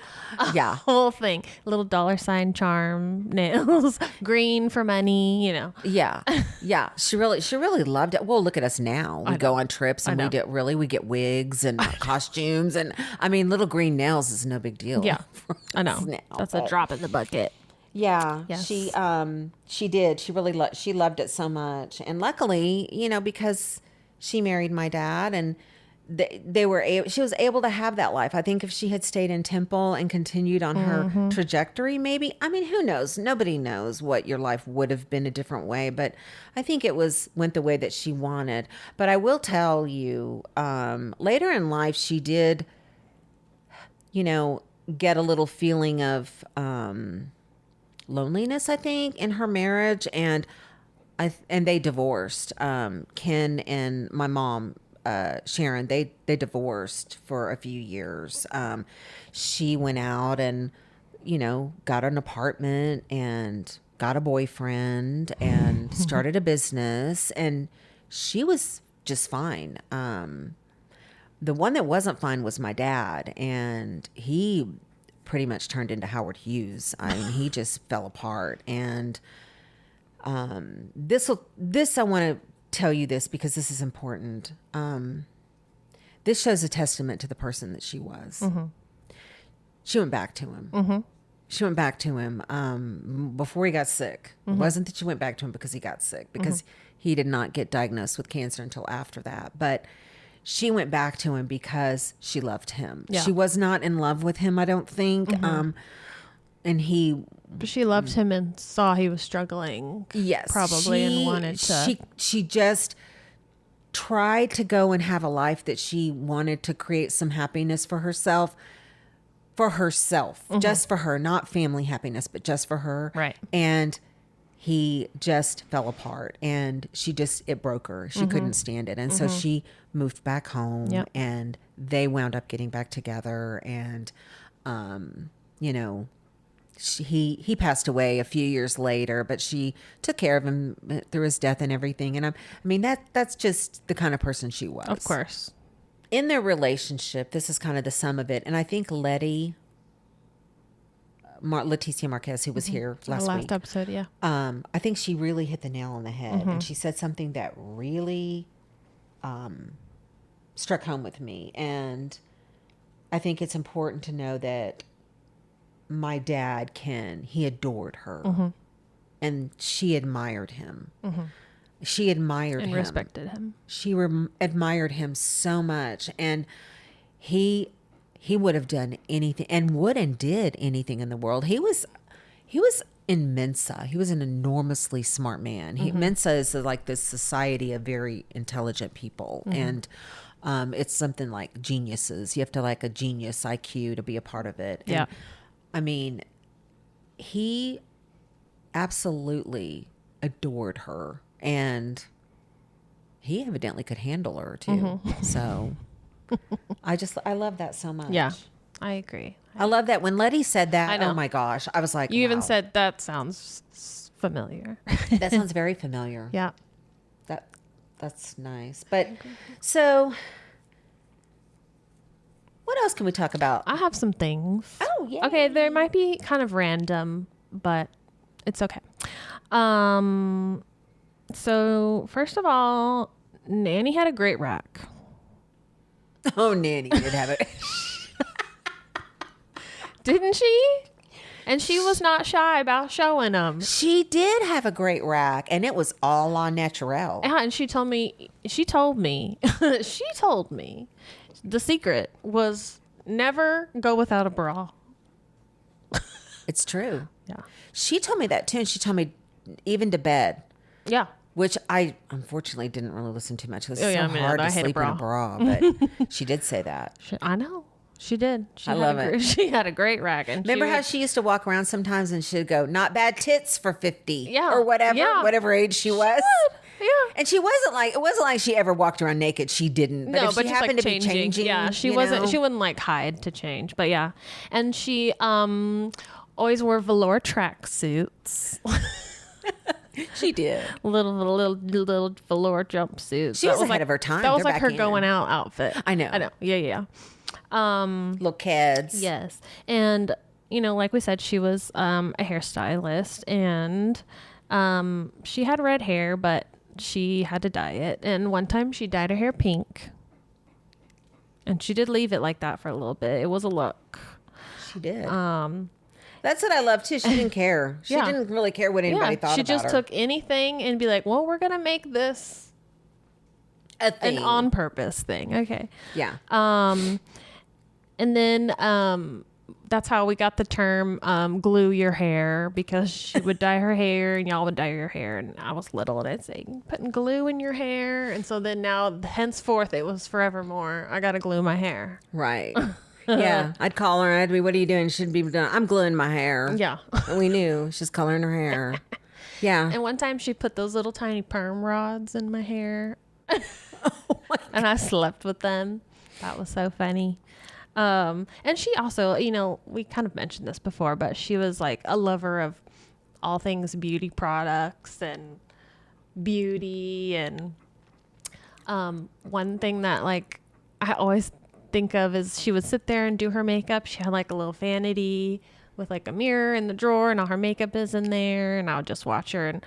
Yeah. whole thing. Little dollar sign charm nails, green for money, you know. Yeah. Yeah. She really loved it. Well, look at us now. We go on trips and we get wigs and costumes. And I mean, little green nails is no big deal. Yeah. for I know. us now, That's a but- drop in the bucket. Yeah. Yes. She did. She really she loved it so much. And luckily, because she married my dad and she was able to have that life. I think if she had stayed in Temple and continued on her trajectory, maybe, I mean, who knows? Nobody knows what your life would have been a different way, but I think it went the way that she wanted. But I will tell you, later in life, she did, get a little feeling of, loneliness, I think, in her marriage. And they divorced. Ken and my mom, Sharon, they divorced for a few years. She went out and, got an apartment and got a boyfriend and started a business, and she was just fine. The one that wasn't fine was my dad, and he pretty much turned into Howard Hughes. I mean, he just fell apart. And this I want to tell you this because this is important. This shows a testament to the person that she was. She went back to him. She went back to him before he got sick. It wasn't that she went back to him because he got sick, because he did not get diagnosed with cancer until after that. But she went back to him because she loved him. Yeah. She was not in love with him, I don't think. And he... But she loved him and saw he was struggling. Yes. Probably, and wanted to... She just tried to go and have a life that she wanted to create some happiness for herself. Just for her, not family happiness, but just for her. Right. And he just fell apart, and it broke her. She couldn't stand it. And so she moved back home. Yep. And they wound up getting back together. And, you know, he passed away a few years later, but she took care of him through his death and everything. And I mean, that's just the kind of person she was. Of course. In their relationship, this is kind of the sum of it. And I think Leticia Marquez, who was here last week, episode, yeah. I think she really hit the nail on the head. And she said something that really struck home with me. And I think it's important to know that my dad, Ken, he adored her. And she admired him. She admired and him. respected him. She admired him so much. And he would have done anything, and would and did anything in the world. He was in Mensa. He was an enormously smart man. Mensa is like this society of very intelligent people. And it's something like geniuses. You have to like a genius IQ to be a part of it. And, Yeah. I mean, he absolutely adored her. And he evidently could handle her too. So I love that so much. Yeah, I agree. I love that. When Letty said that, I know. oh my gosh, I was like, You even wow. said that sounds familiar. That sounds very familiar. Yeah. That's nice. But so what else can we talk about? I have some things. Oh, yeah. Okay, they might be kind of random, but it's okay. So first of all, Nanny had a great rack. Oh, Nanny did have it. Didn't she? And she was not shy about showing them. She did have a great rack, and it was all on natural. Yeah, and she told me the secret was never go without a bra. It's true. Yeah. She told me that too, and she told me even to bed. Yeah. Which I unfortunately didn't really listen to much because it's yeah, so I mean, hard I to hate a sleep in a bra. But she did say that. I know. She did. I love it. She had a great rack. And Remember how she used to walk around sometimes and she'd go, "Not bad tits for 50." Yeah. Or whatever, Yeah. whatever age she was. Yeah. And it wasn't like she ever walked around naked. She didn't. But No, if but she just happened like to be changing, Yeah, she you wasn't. know? She wouldn't like hide to change. But yeah, and she always wore velour track suits. She did. little velour jumpsuits. She was ahead of her time. That was They're like back her going in. out outfit. I know. Yeah. Little kids. Yes, and like we said, she was a hairstylist, and she had red hair, but she had to dye it. And one time she dyed her hair pink, and she did leave it like that for a little bit. It was a look. She did. That's what I love too. She didn't care. She Yeah. didn't really care what anybody thought she about just her. took anything and be like, well, we're gonna make this a thing. an on purpose thing. Okay. Yeah. And then that's how we got the term glue your hair, because she would dye her hair and y'all would dye your hair. And I was little and I'd say, putting glue in your hair. And so then now, henceforth, it was forevermore. I got to glue my hair. Right. Yeah. I'd call her and I'd be, "What are you doing?" She'd be done. "I'm gluing my hair." Yeah. And we knew she's coloring her hair. Yeah. And one time she put those little tiny perm rods in my hair. And I slept with them. That was so funny. And she also, we kind of mentioned this before, but she was like a lover of all things beauty products and beauty. And one thing that like I always think of is she would sit there and do her makeup. She had like a little vanity with like a mirror in the drawer, and all her makeup is in there, and I would just watch her. And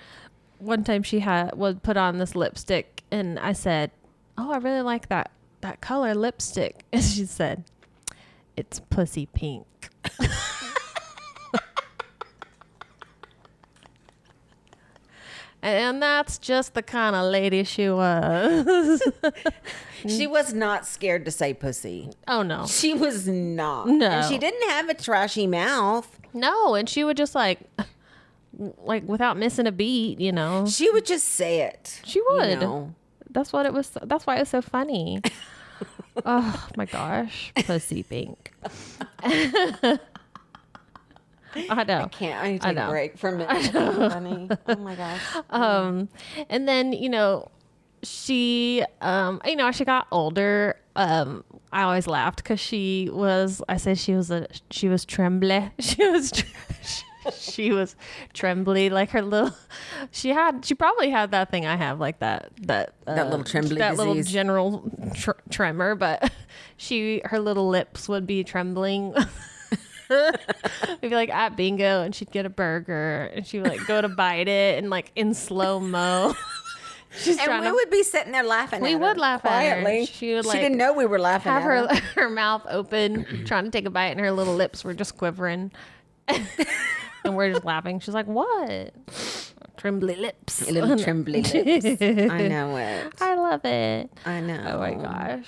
one time she would put on this lipstick, and I said, "Oh, I really like that color lipstick." And she said, "It's pussy pink." And that's just the kind of lady she was. She was not scared to say pussy. Oh, no. She was not. No. And she didn't have a trashy mouth. No, and she would just like without missing a beat, you know. She would just say it. She would. You know? That's what it was. That's why it was so funny. Oh my gosh, pussy pink. I know. I need to take a break for a minute. Funny. Oh my gosh. And then she she got older. I always laughed because I said she was tremble. She was trembly, like her little. She probably had that thing I have, like that little trembly that disease. little general tremor, but her little lips would be trembling. We'd be like at bingo, and she'd get a burger, and she would like go to bite it, and like in slow mo. And we would be sitting there laughing. We would laugh quietly. at her. She would She didn't know we were laughing have at her. her mouth open, trying to take a bite, and her little lips were just quivering. And we're just laughing. She's like, "What? Trembly lips, Little trembly lips." I know it. I love it. I know. Oh my gosh.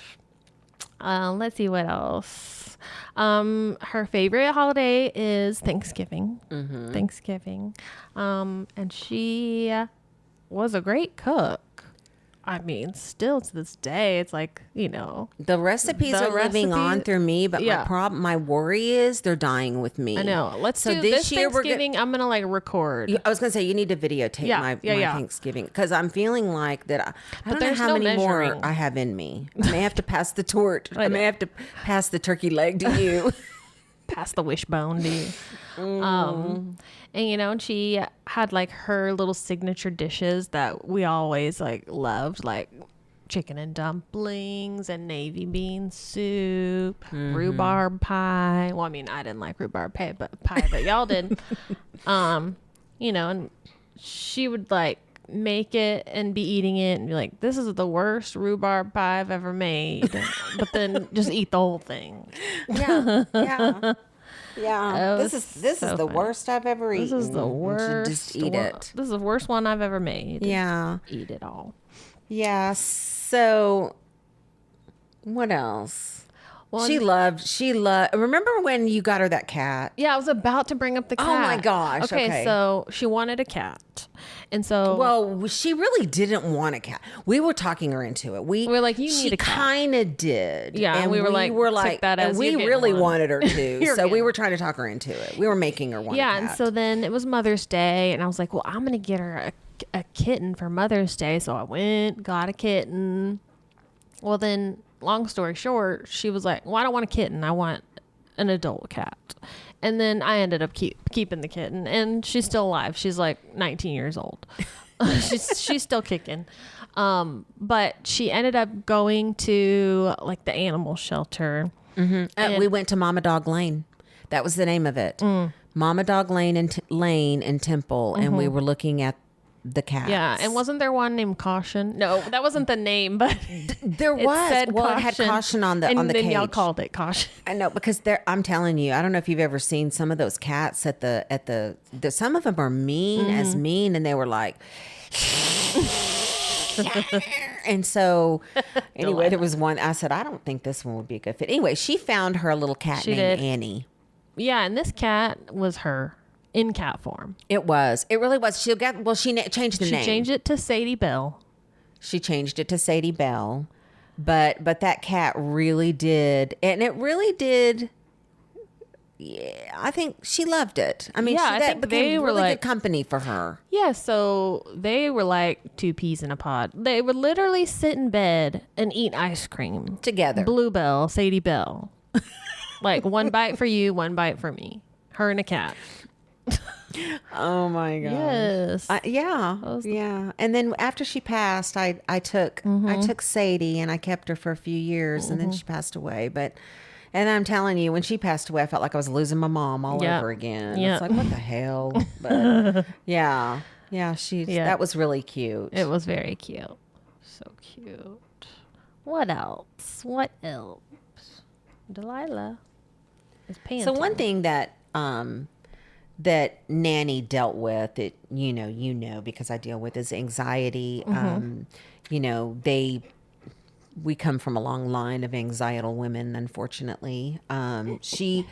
Let's see what else. Her favorite holiday is Thanksgiving. Mm-hmm. Thanksgiving. And she was a great cook. I mean, still to this day, it's like, The recipes are living on through me, but my worry is they're dying with me. I know. Let's do this year. Thanksgiving. I'm gonna like record. I was gonna say you need to videotape my Thanksgiving because I'm feeling like that. I don't know how many more I have in me. I may have to pass the torch. I may have to pass the turkey leg to you. Pass the wishbone to you. And she had like her little signature dishes that we always like loved, like chicken and dumplings and navy bean soup, rhubarb pie. Well, I mean, I didn't like rhubarb pie, but y'all did. And she would like make it and be eating it and be like, "This is the worst rhubarb pie I've ever made," but then just eat the whole thing. Yeah. This is the worst I've ever eaten. This is the worst. Just eat it. This is the worst one I've ever made. Yeah. Eat it all. Yeah. So what else? Well, she loved. Remember when you got her that cat? Yeah, I was about to bring up the cat. Oh my gosh. Okay. So she wanted a cat. And so, well, she really didn't want a cat. We were talking her into it. We were like, "You need a cat." She kind of did. Yeah, and we were like, that as and we really wanted her to. So we were trying to talk her into it. We were making her want a cat. And so then it was Mother's Day, and I was like, "Well, I'm gonna get her a kitten for Mother's Day." So I went, got a kitten. Well, then, long story short, she was like, "Well, I don't want a kitten. I want an adult cat." And then I ended up keeping the kitten, and she's still alive. She's like 19 years old. she's still kicking. But she ended up going to like the animal shelter. Mm-hmm. We went to Mama Dog Lane. That was the name of it. Mama Dog Lane and Temple, and we were looking at the cats. Yeah, and wasn't there one named Caution? No, that wasn't the name, but there was. It had Caution on the cage. And then y'all called it Caution. I know, because I'm telling you, I don't know if you've ever seen some of those cats at the some of them are mean as mean, and they were like. And so anyway, there was one, I said, I don't think this one would be a good fit. Anyway, she found her a little cat named Annie. Yeah, and this cat was her. In cat form. It really was. She changed the name. She changed it to Sadie Bell. But that cat really did. And it really did. Yeah, I think she loved it. I mean, I think became really good company for her. Yeah, so they were like two peas in a pod. They would literally sit in bed and eat ice cream. Together. Bluebell, Sadie Bell. Like one bite for you, one bite for me. Her and a cat. Oh my god! Yes, yeah. And then after she passed, I took Sadie and I kept her for a few years, and then she passed away. And I'm telling you, when she passed away, I felt like I was losing my mom all over again. It's like, what the hell? But that was really cute. It was very cute, so cute. What else? Delilah is panting. So one thing that that Nanny dealt with, it, because I deal with, is anxiety. We come from a long line of anxietal women, unfortunately. She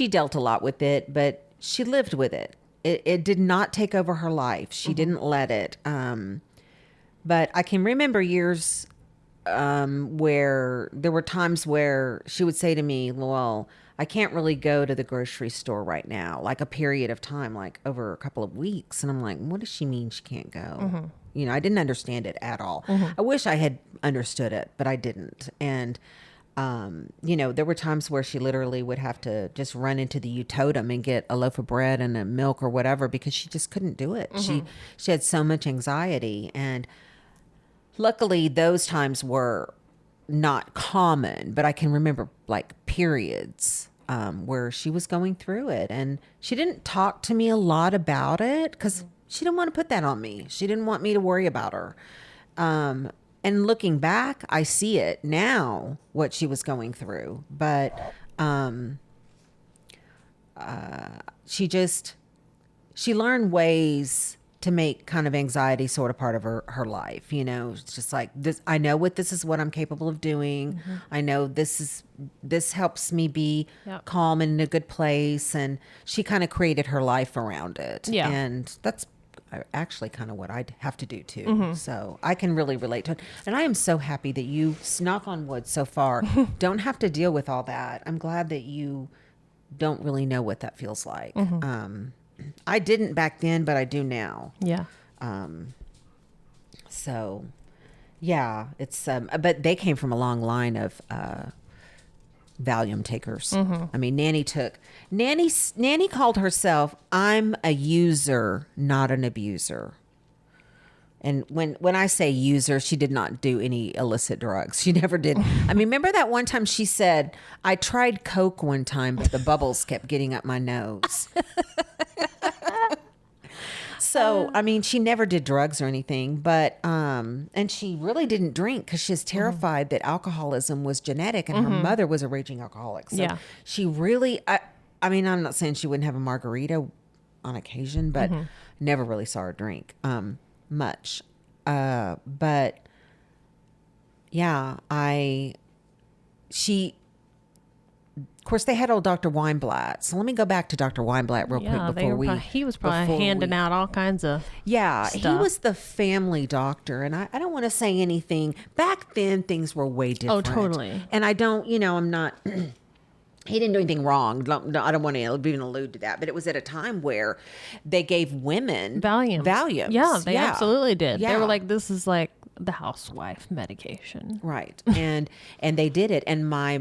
dealt a lot with it, but she lived with it. It did not take over her life. She didn't let it. But I can remember years where there were times where she would say to me, well, I can't really go to the grocery store right now, like a period of time, like over a couple of weeks. And I'm like, what does she mean she can't go? I didn't understand it at all. I wish I had understood it, but I didn't. And, there were times where she literally would have to just run into the U-Totem and get a loaf of bread and a milk or whatever, because she just couldn't do it. She had so much anxiety. And luckily, those times were not common, but I can remember like periods where she was going through it. And she didn't talk to me a lot about it because she didn't want to put that on me. She didn't want me to worry about her. And looking back, I see it now, what she was going through. But she learned ways to make kind of anxiety sort of part of her life. It's just like this. I know this is what I'm capable of doing. I know this helps me be calm and in a good place. And she kind of created her life around it. Yeah. And that's actually kind of what I'd have to do too. So I can really relate to it. And I am so happy that you, knock on wood so far, don't have to deal with all that. I'm glad that you don't really know what that feels like. I didn't back then, but I do now. Yeah. So yeah, it's, but they came from a long line of, Valium takers. I mean, Nanny called herself, I'm a user, not an abuser. And when I say user, she did not do any illicit drugs. She never did. I mean, remember that one time she said, I tried Coke one time, but the bubbles kept getting up my nose. So, I mean, she never did drugs or anything, but, and she really didn't drink because she was terrified that alcoholism was genetic, and her mother was a raging alcoholic. So she really, I mean, I'm not saying she wouldn't have a margarita on occasion, but never really saw her drink, much. But yeah, of course, they had old Dr. Weinblatt. So let me go back to Dr. Weinblatt real quick he was probably handing out all kinds of stuff. He was the family doctor. And I don't want to say anything. Back then, things were way different. Oh, totally. And I don't, I'm not... He didn't do anything wrong. I don't want to even allude to that. But it was at a time where they gave women... Valiums. Yeah, they absolutely did. Yeah. They were like, this is like the housewife medication. Right. And they did it. And my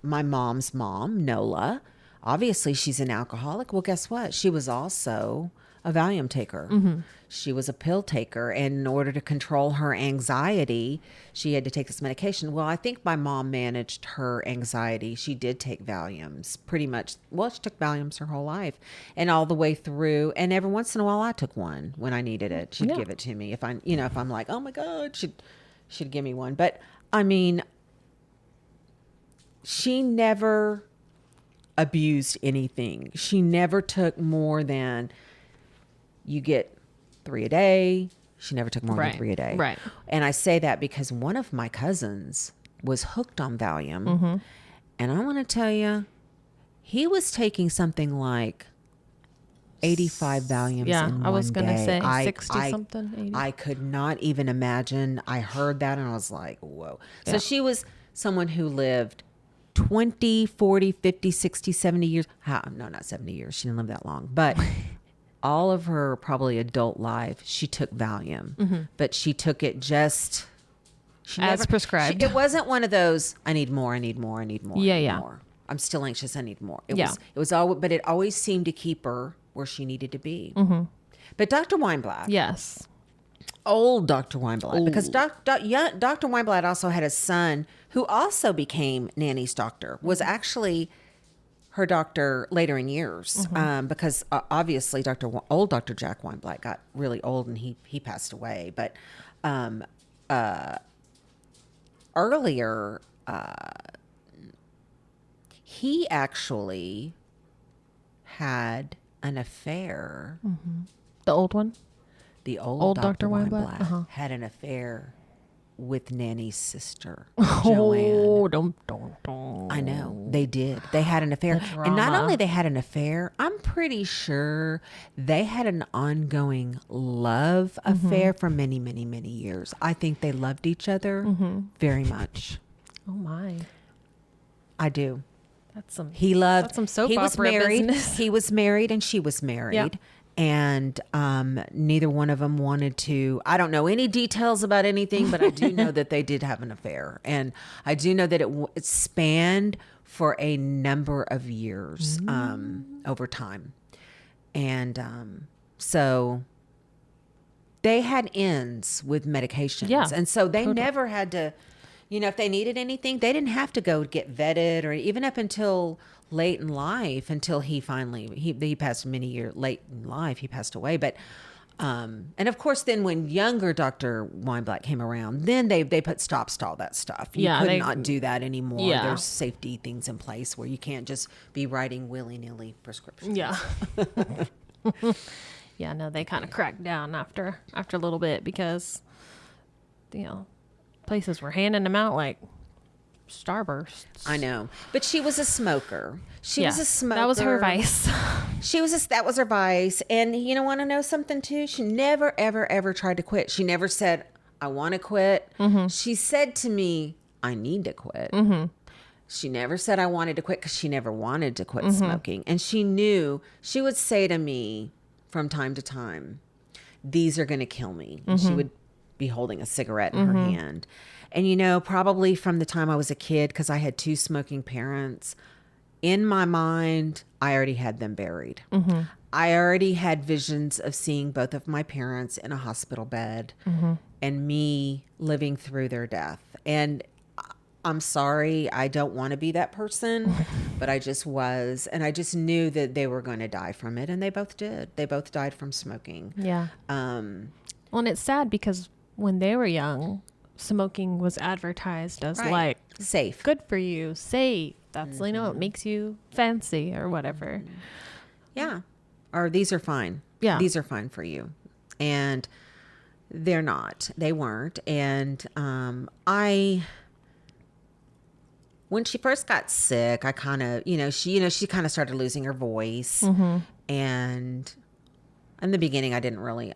mom's mom, Nola, obviously she's an alcoholic. Well, guess what? She was also a Valium taker. She was a pill taker. And in order to control her anxiety, she had to take this medication. Well, I think my mom managed her anxiety. She did take Valiums pretty much. Well, she took Valiums her whole life and all the way through. And every once in a while I took one when I needed it. She'd give it to me. If I'm like, oh my God, she'd give me one. But I mean, she never abused anything. She never took more than, you get 3 a day. She never took more than 3 a day. Right. And I say that because one of my cousins was hooked on Valium. And I want to tell you, he was taking something like 85 Valiums in one day. I was going to say 60 something, 80. I could not even imagine. I heard that and I was like, whoa. So she was someone who lived 20, 40, 50, 60, 70 years. No, not 70 years. She didn't live that long. But... all of her probably adult life, she took Valium, but she took it just as prescribed. It wasn't one of those, I need more. Yeah. More. I'm still anxious. I need more. It was all, but it always seemed to keep her where she needed to be. But Dr. Weinblatt. Yes. Old Dr. Weinblatt. Ooh. Because Dr. Weinblatt also had a son who also became Nanny's doctor, was actually her doctor later in years, because obviously old Dr. Jack Weinblatt got really old and he passed away. But earlier, he actually had an affair. The old one? The old, Old Dr. Dr. Weinblatt? Weinblatt had an affair with Nanny's sister, Oh, Joanne. dum. I know. They did. They had an affair. And not only they had an affair, I'm pretty sure they had an ongoing love affair for many, many, many years. I think they loved each other very much. Oh my. I do. That's some That's some soap he was opera married. business. He was married and she was married. Yep. And neither one of them wanted to. I don't know any details about anything, but I do know that they did have an affair. And I do know that it spanned for a number of years over time. And so they had ends with medications. Yeah, And so they never had to, if they needed anything, they didn't have to go get vetted, or even up until late in life, until he finally, he passed many years late in life, he passed away. But, and of course, then when younger Dr. Weinblatt came around, then they put stops to all that stuff. You could not do that anymore. Yeah. There's safety things in place where you can't just be writing willy-nilly prescriptions. Yeah. Yeah, no, they kind of cracked down after a little bit because, places were handing them out like Starbursts. I know. But she was a smoker. She was a smoker. That was her vice. That was her vice. And you want to know something too? She never, ever, ever tried to quit. She never said, I want to quit. She said to me, I need to quit. She never said I wanted to quit because she never wanted to quit smoking. And she knew, she would say to me from time to time, these are going to kill me. And she would be holding a cigarette in her hand. And, probably from the time I was a kid, because I had two smoking parents, in my mind, I already had them buried. I already had visions of seeing both of my parents in a hospital bed and me living through their death. And I'm sorry, I don't want to be that person, but I just was. And I just knew that they were going to die from it. And they both did. They both died from smoking. Yeah. Well, and it's sad because when they were young, smoking was advertised as like safe, good for you, safe. That's it makes you fancy or whatever. Yeah. Or these are fine. Yeah. These are fine for you. And they're not. They weren't. And when she first got sick, I kind of, she kind of started losing her voice. And in the beginning, I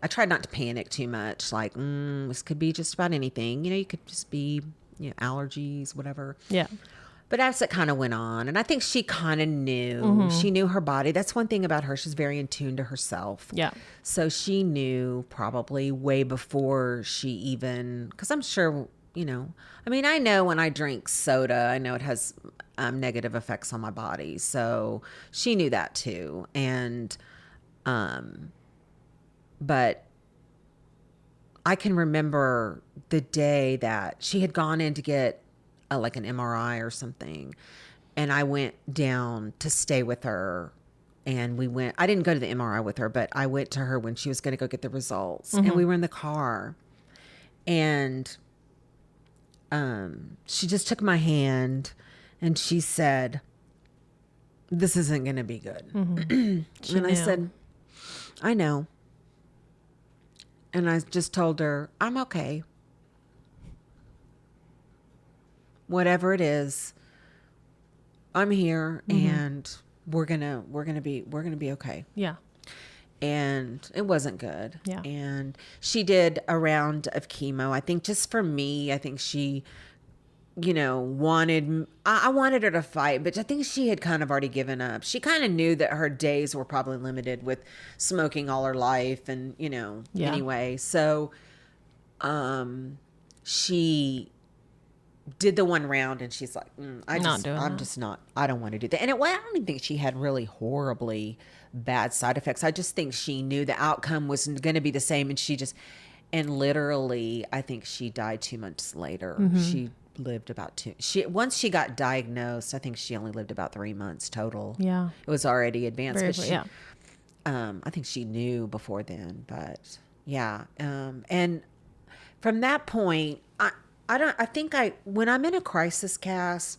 tried not to panic too much. Like, this could be just about anything. You could just be, allergies, whatever. Yeah. But as it kind of went on, and I think she kind of knew, she knew her body. That's one thing about her. She's very in tune to herself. Yeah. So she knew probably way before she even, because I'm sure, I know when I drink soda, I know it has negative effects on my body. So she knew that too. And, but I can remember the day that she had gone in to get like an MRI or something. And I went down to stay with her. And I didn't go to the MRI with her, but I went to her when she was going to go get the results. And we were in the car. And she just took my hand and she said, this isn't going to be good. And I said, I know. And I just told her, I'm okay. Whatever it is, I'm here and we're gonna be okay. Yeah. And it wasn't good. Yeah. And she did a round of chemo. I think just for me, I think she, I wanted her to fight, but I think she had kind of already given up. She kind of knew that her days were probably limited with smoking all her life and, anyway. So, she did the one round and she's like, I don't want to do that. And I don't even think she had really horribly bad side effects. I just think she knew the outcome was going to be the same. And literally, I think she died 2 months later. She lived about once she got diagnosed, I think she only lived about 3 months total. Yeah. It was already advanced. Yeah. I think she knew before then, but yeah. And from that point, when I'm in a crisis, Cass,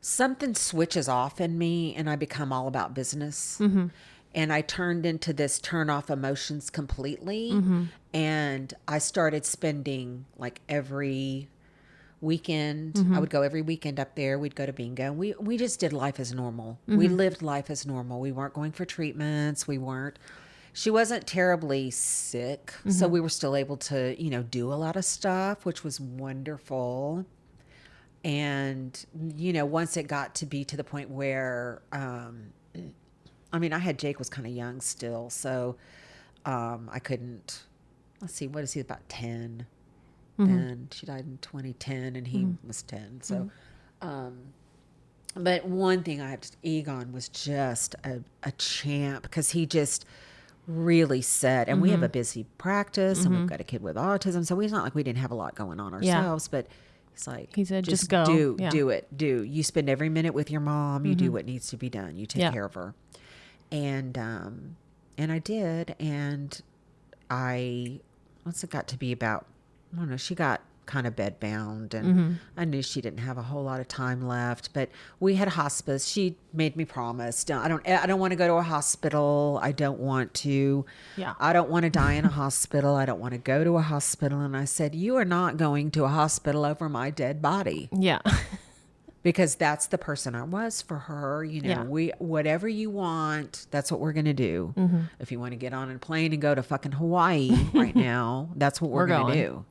something switches off in me and I become all about business. And I turned into this turn off emotions completely. And I started spending like every weekend. I would go every weekend up there. We'd go to bingo. We just did life as normal. We lived life as normal. We weren't going for treatments. She wasn't terribly sick. So we were still able to, do a lot of stuff, which was wonderful. And, once it got to be to the point where, I had Jake was kind of young still. So I couldn't, let's see, what is he, about 10? And she died in 2010 and he was 10. So, but one thing I have to, Egon was just a champ because he just really said, and we have a busy practice and we've got a kid with autism. So it's not like we didn't have a lot going on ourselves, but he's like, he said, just go. Do it. You spend every minute with your mom. You do what needs to be done. You take care of her. And I did. And once it got to be about, I don't know, she got kind of bed bound and I knew she didn't have a whole lot of time left, but we had hospice. She made me promise, I don't want to go to a hospital. I don't want to, I don't want to die in a hospital. I don't want to go to a hospital. And I said, you are not going to a hospital over my dead body. Yeah. Because that's the person I was for her. Whatever you want, that's what we're going to do. If you want to get on a plane and go to fucking Hawaii right now, that's what we're going to do.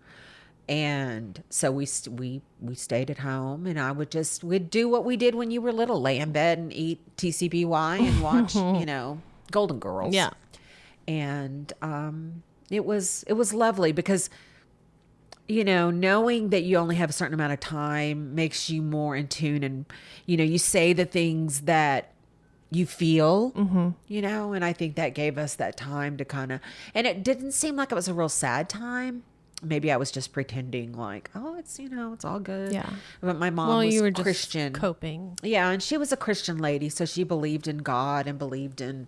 And so we stayed at home and we'd do what we did when you were little, lay in bed and eat TCBY and watch, Golden Girls. Yeah. And, it was lovely because, knowing that you only have a certain amount of time makes you more in tune and, you say the things that you feel, and I think that gave us that time to and it didn't seem like it was a real sad time. Maybe I was just pretending like, oh, it's, it's all good. Yeah. But my mom was you were Christian. Just coping. Yeah. And she was a Christian lady. So she believed in God and believed in,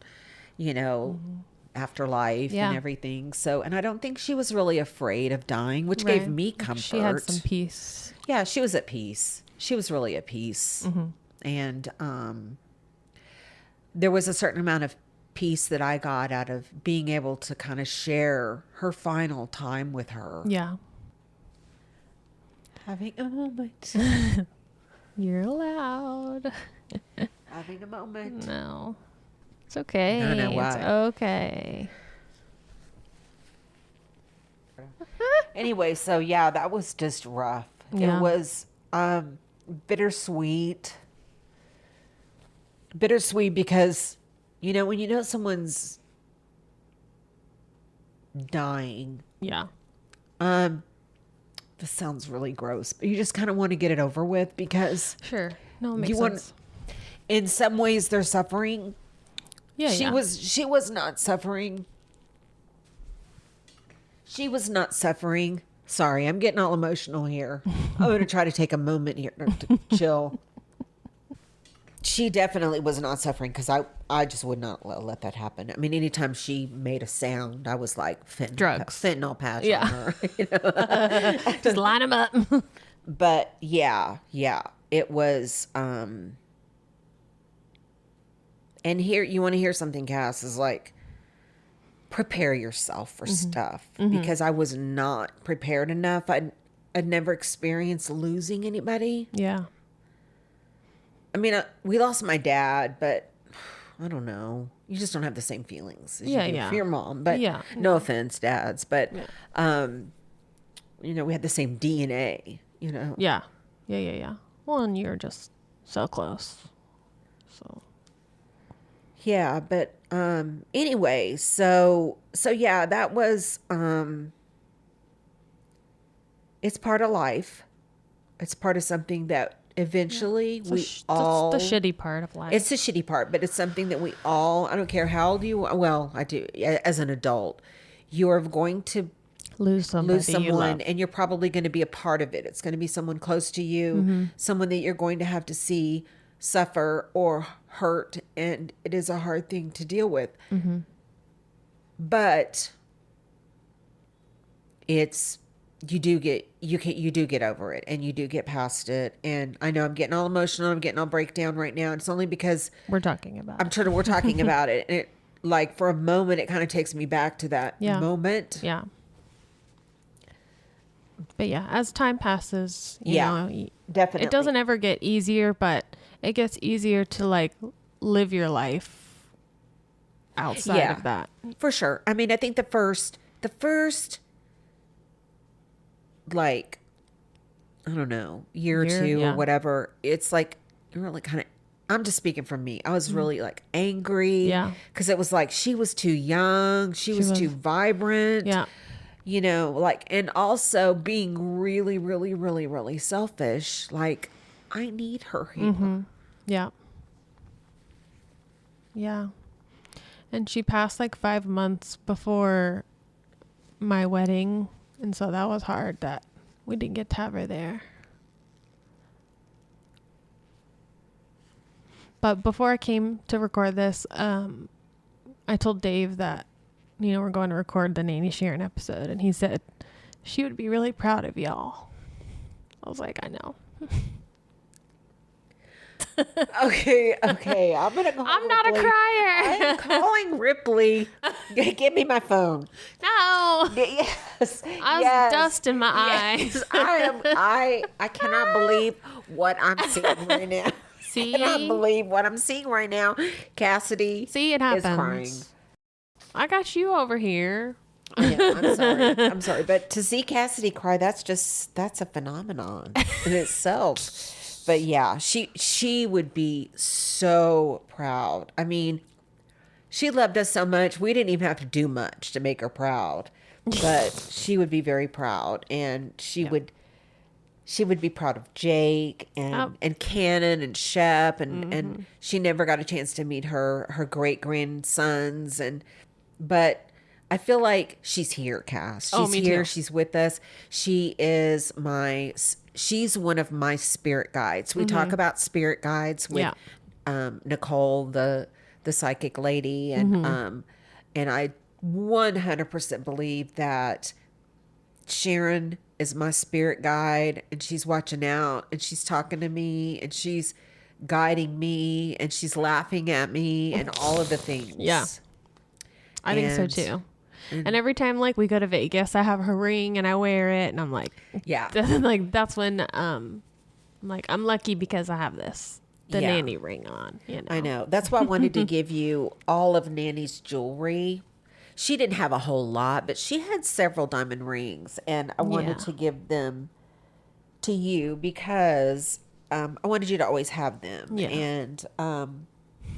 afterlife and everything. So, and I don't think she was really afraid of dying, which gave me comfort. She had some peace. Yeah. She was at peace. She was really at peace. And, there was a certain amount of peace that I got out of being able to kind of share her final time with her. Yeah. Having a moment. You're allowed. Having a moment. No. It's okay. I don't know why. It's okay. Anyway, so yeah, that was just rough. Yeah. It was bittersweet. Bittersweet because when someone's dying. Yeah. This sounds really gross, but you just kind of want to get it over with because Sure. No, it makes sense. In some ways they're suffering. Yeah. She was not suffering. She was not suffering. Sorry, I'm getting all emotional here. I'm going to try to take a moment here to chill. She definitely was not suffering because I just would not let that happen. I mean, anytime she made a sound, I was like fentanyl patch on her. Just line them up. But yeah, it was. And here, you want to hear something, Cass, is like, prepare yourself for stuff because I was not prepared enough. I'd never experienced losing anybody. Yeah. I mean, we lost my dad, but I don't know. You just don't have the same feelings as you do for your mom. But no offense, dads. But, we had the same DNA, Yeah. Well, and you're just so close. So. Yeah, but anyway, so yeah, that was it's part of life. It's part of something that eventually it's the shitty part of life. It's the shitty part, but it's something that we all, I don't care how old you are, well, I do, as an adult, you are going to lose someone and you're probably going to be a part of it. It's going to be someone close to you, someone that you're going to have to see suffer or hurt, and it is a hard thing to deal with. But it's you do get over it, and you do get past it. And I know I'm getting all emotional, I'm getting all breakdown right now. It's only because We're talking about we're talking about it. And it, like, for a moment, it kind of takes me back to that moment. Yeah. But yeah, as time passes, you know, definitely. it doesn't ever get easier, but it gets easier to like live your life outside of that. For sure. I mean, I think the first, like, I don't know, year or two or whatever, it's like really kind of, I'm just speaking from me. I was really like angry. Yeah. Because it was like she was too young. She was too vibrant. Yeah. You know, like, and also being really, really, really, really selfish. Like, I need her here. Mm-hmm. Yeah. Yeah. And she passed like 5 months before my wedding. And so that was hard that we didn't get to have her there. But before I came to record this, I told Dave that, you know, we're going to record the Nanny Sharon episode. And he said, she would be really proud of y'all. I was like, I know. Okay. I'm gonna call I'm not a crier. I'm calling Ripley. Give me my phone. No. Yes. I was dust in my eyes. I cannot believe what I'm seeing right now. See? I cannot believe what I'm seeing right now. Cassidy See, it happens. is crying. I got you over here. Yeah, I'm sorry. But to see Cassidy cry, that's a phenomenon in itself. But yeah, she would be so proud. I mean, she loved us so much. We didn't even have to do much to make her proud. But she would be very proud, and she would be proud of Jake and Cannon and Shep, and she never got a chance to meet her great grandsons, but I feel like she's here, Cass. She's here. Too. She's with us. She's one of my spirit guides. We talk about spirit guides with Nicole, the psychic lady, and I 100% believe that Sharon is my spirit guide, and she's watching out, and she's talking to me, and she's guiding me, and she's laughing at me, and all of the things. Yeah. I think so too. And every time like we go to Vegas, I have her ring and I wear it, and I'm like, yeah, like that's when I'm like, I'm lucky because I have the nanny ring on. You know? I know. That's why I wanted to give you all of Nanny's jewelry. She didn't have a whole lot, but she had several diamond rings, and I wanted to give them to you because I wanted you to always have them, and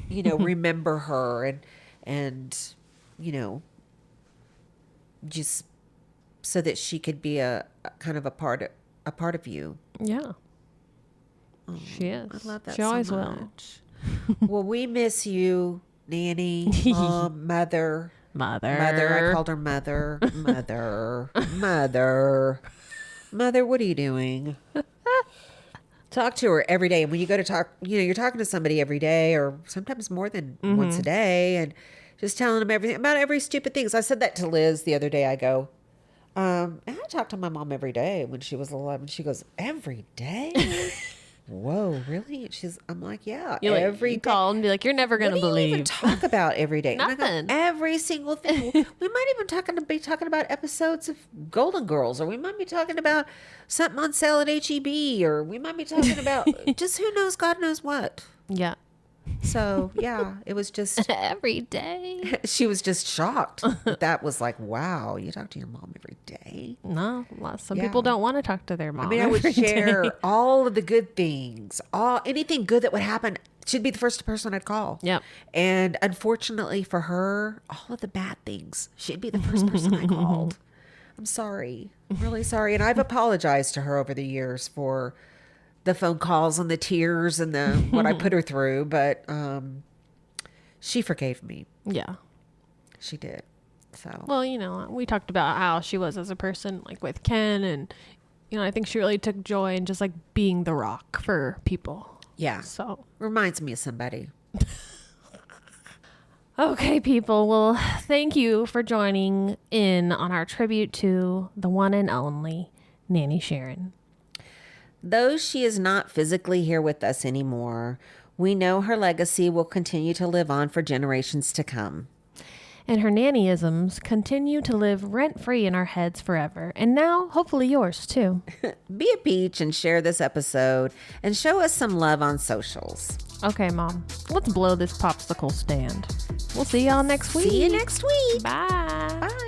you know, remember her, and you know, just so that she could be a kind of a part of you. Yeah. She is. I love that. She always will. Well, we miss you, Nanny, Mom, Mother. I called her Mother. Mother, what are you doing? Talk to her every day. And when you go to talk, you know, you're talking to somebody every day, or sometimes more than once a day, and just telling them everything about every stupid thing. So I said that to Liz the other day. I go, I talk to my mom every day when she was 11. She goes, every day? Whoa, really? I'm like, yeah, you call and be like, you're never going to believe. What do you even talk about every day? Nothing. Every single thing. We might even be talking about episodes of Golden Girls, or we might be talking about something on sale at HEB, or we might be talking about just who knows, God knows what. Yeah. So, yeah, it was just... every day. She was just shocked. That was like, wow, you talk to your mom every day? No, some people don't want to talk to their mom. I mean, I would share all of the good things. Anything good that would happen. She'd be the first person I'd call. Yep. And unfortunately for her, all of the bad things, she'd be the first person I called. I'm sorry. I'm really sorry. And I've apologized to her over the years for the phone calls and the tears and the what I put her through, but she forgave me. Yeah, she did. So, well, you know, we talked about how she was as a person, like with Ken, and you know, I think she really took joy in just like being the rock for people. Yeah. So reminds me of somebody. Okay, people. Well, thank you for joining in on our tribute to the one and only Nanny Sharon. Though she is not physically here with us anymore, we know her legacy will continue to live on for generations to come. And her nannyisms continue to live rent-free in our heads forever. And now, hopefully yours too. Be a peach and share this episode and show us some love on socials. Okay, Mom, let's blow this popsicle stand. We'll see y'all next week. See you next week. Bye. Bye.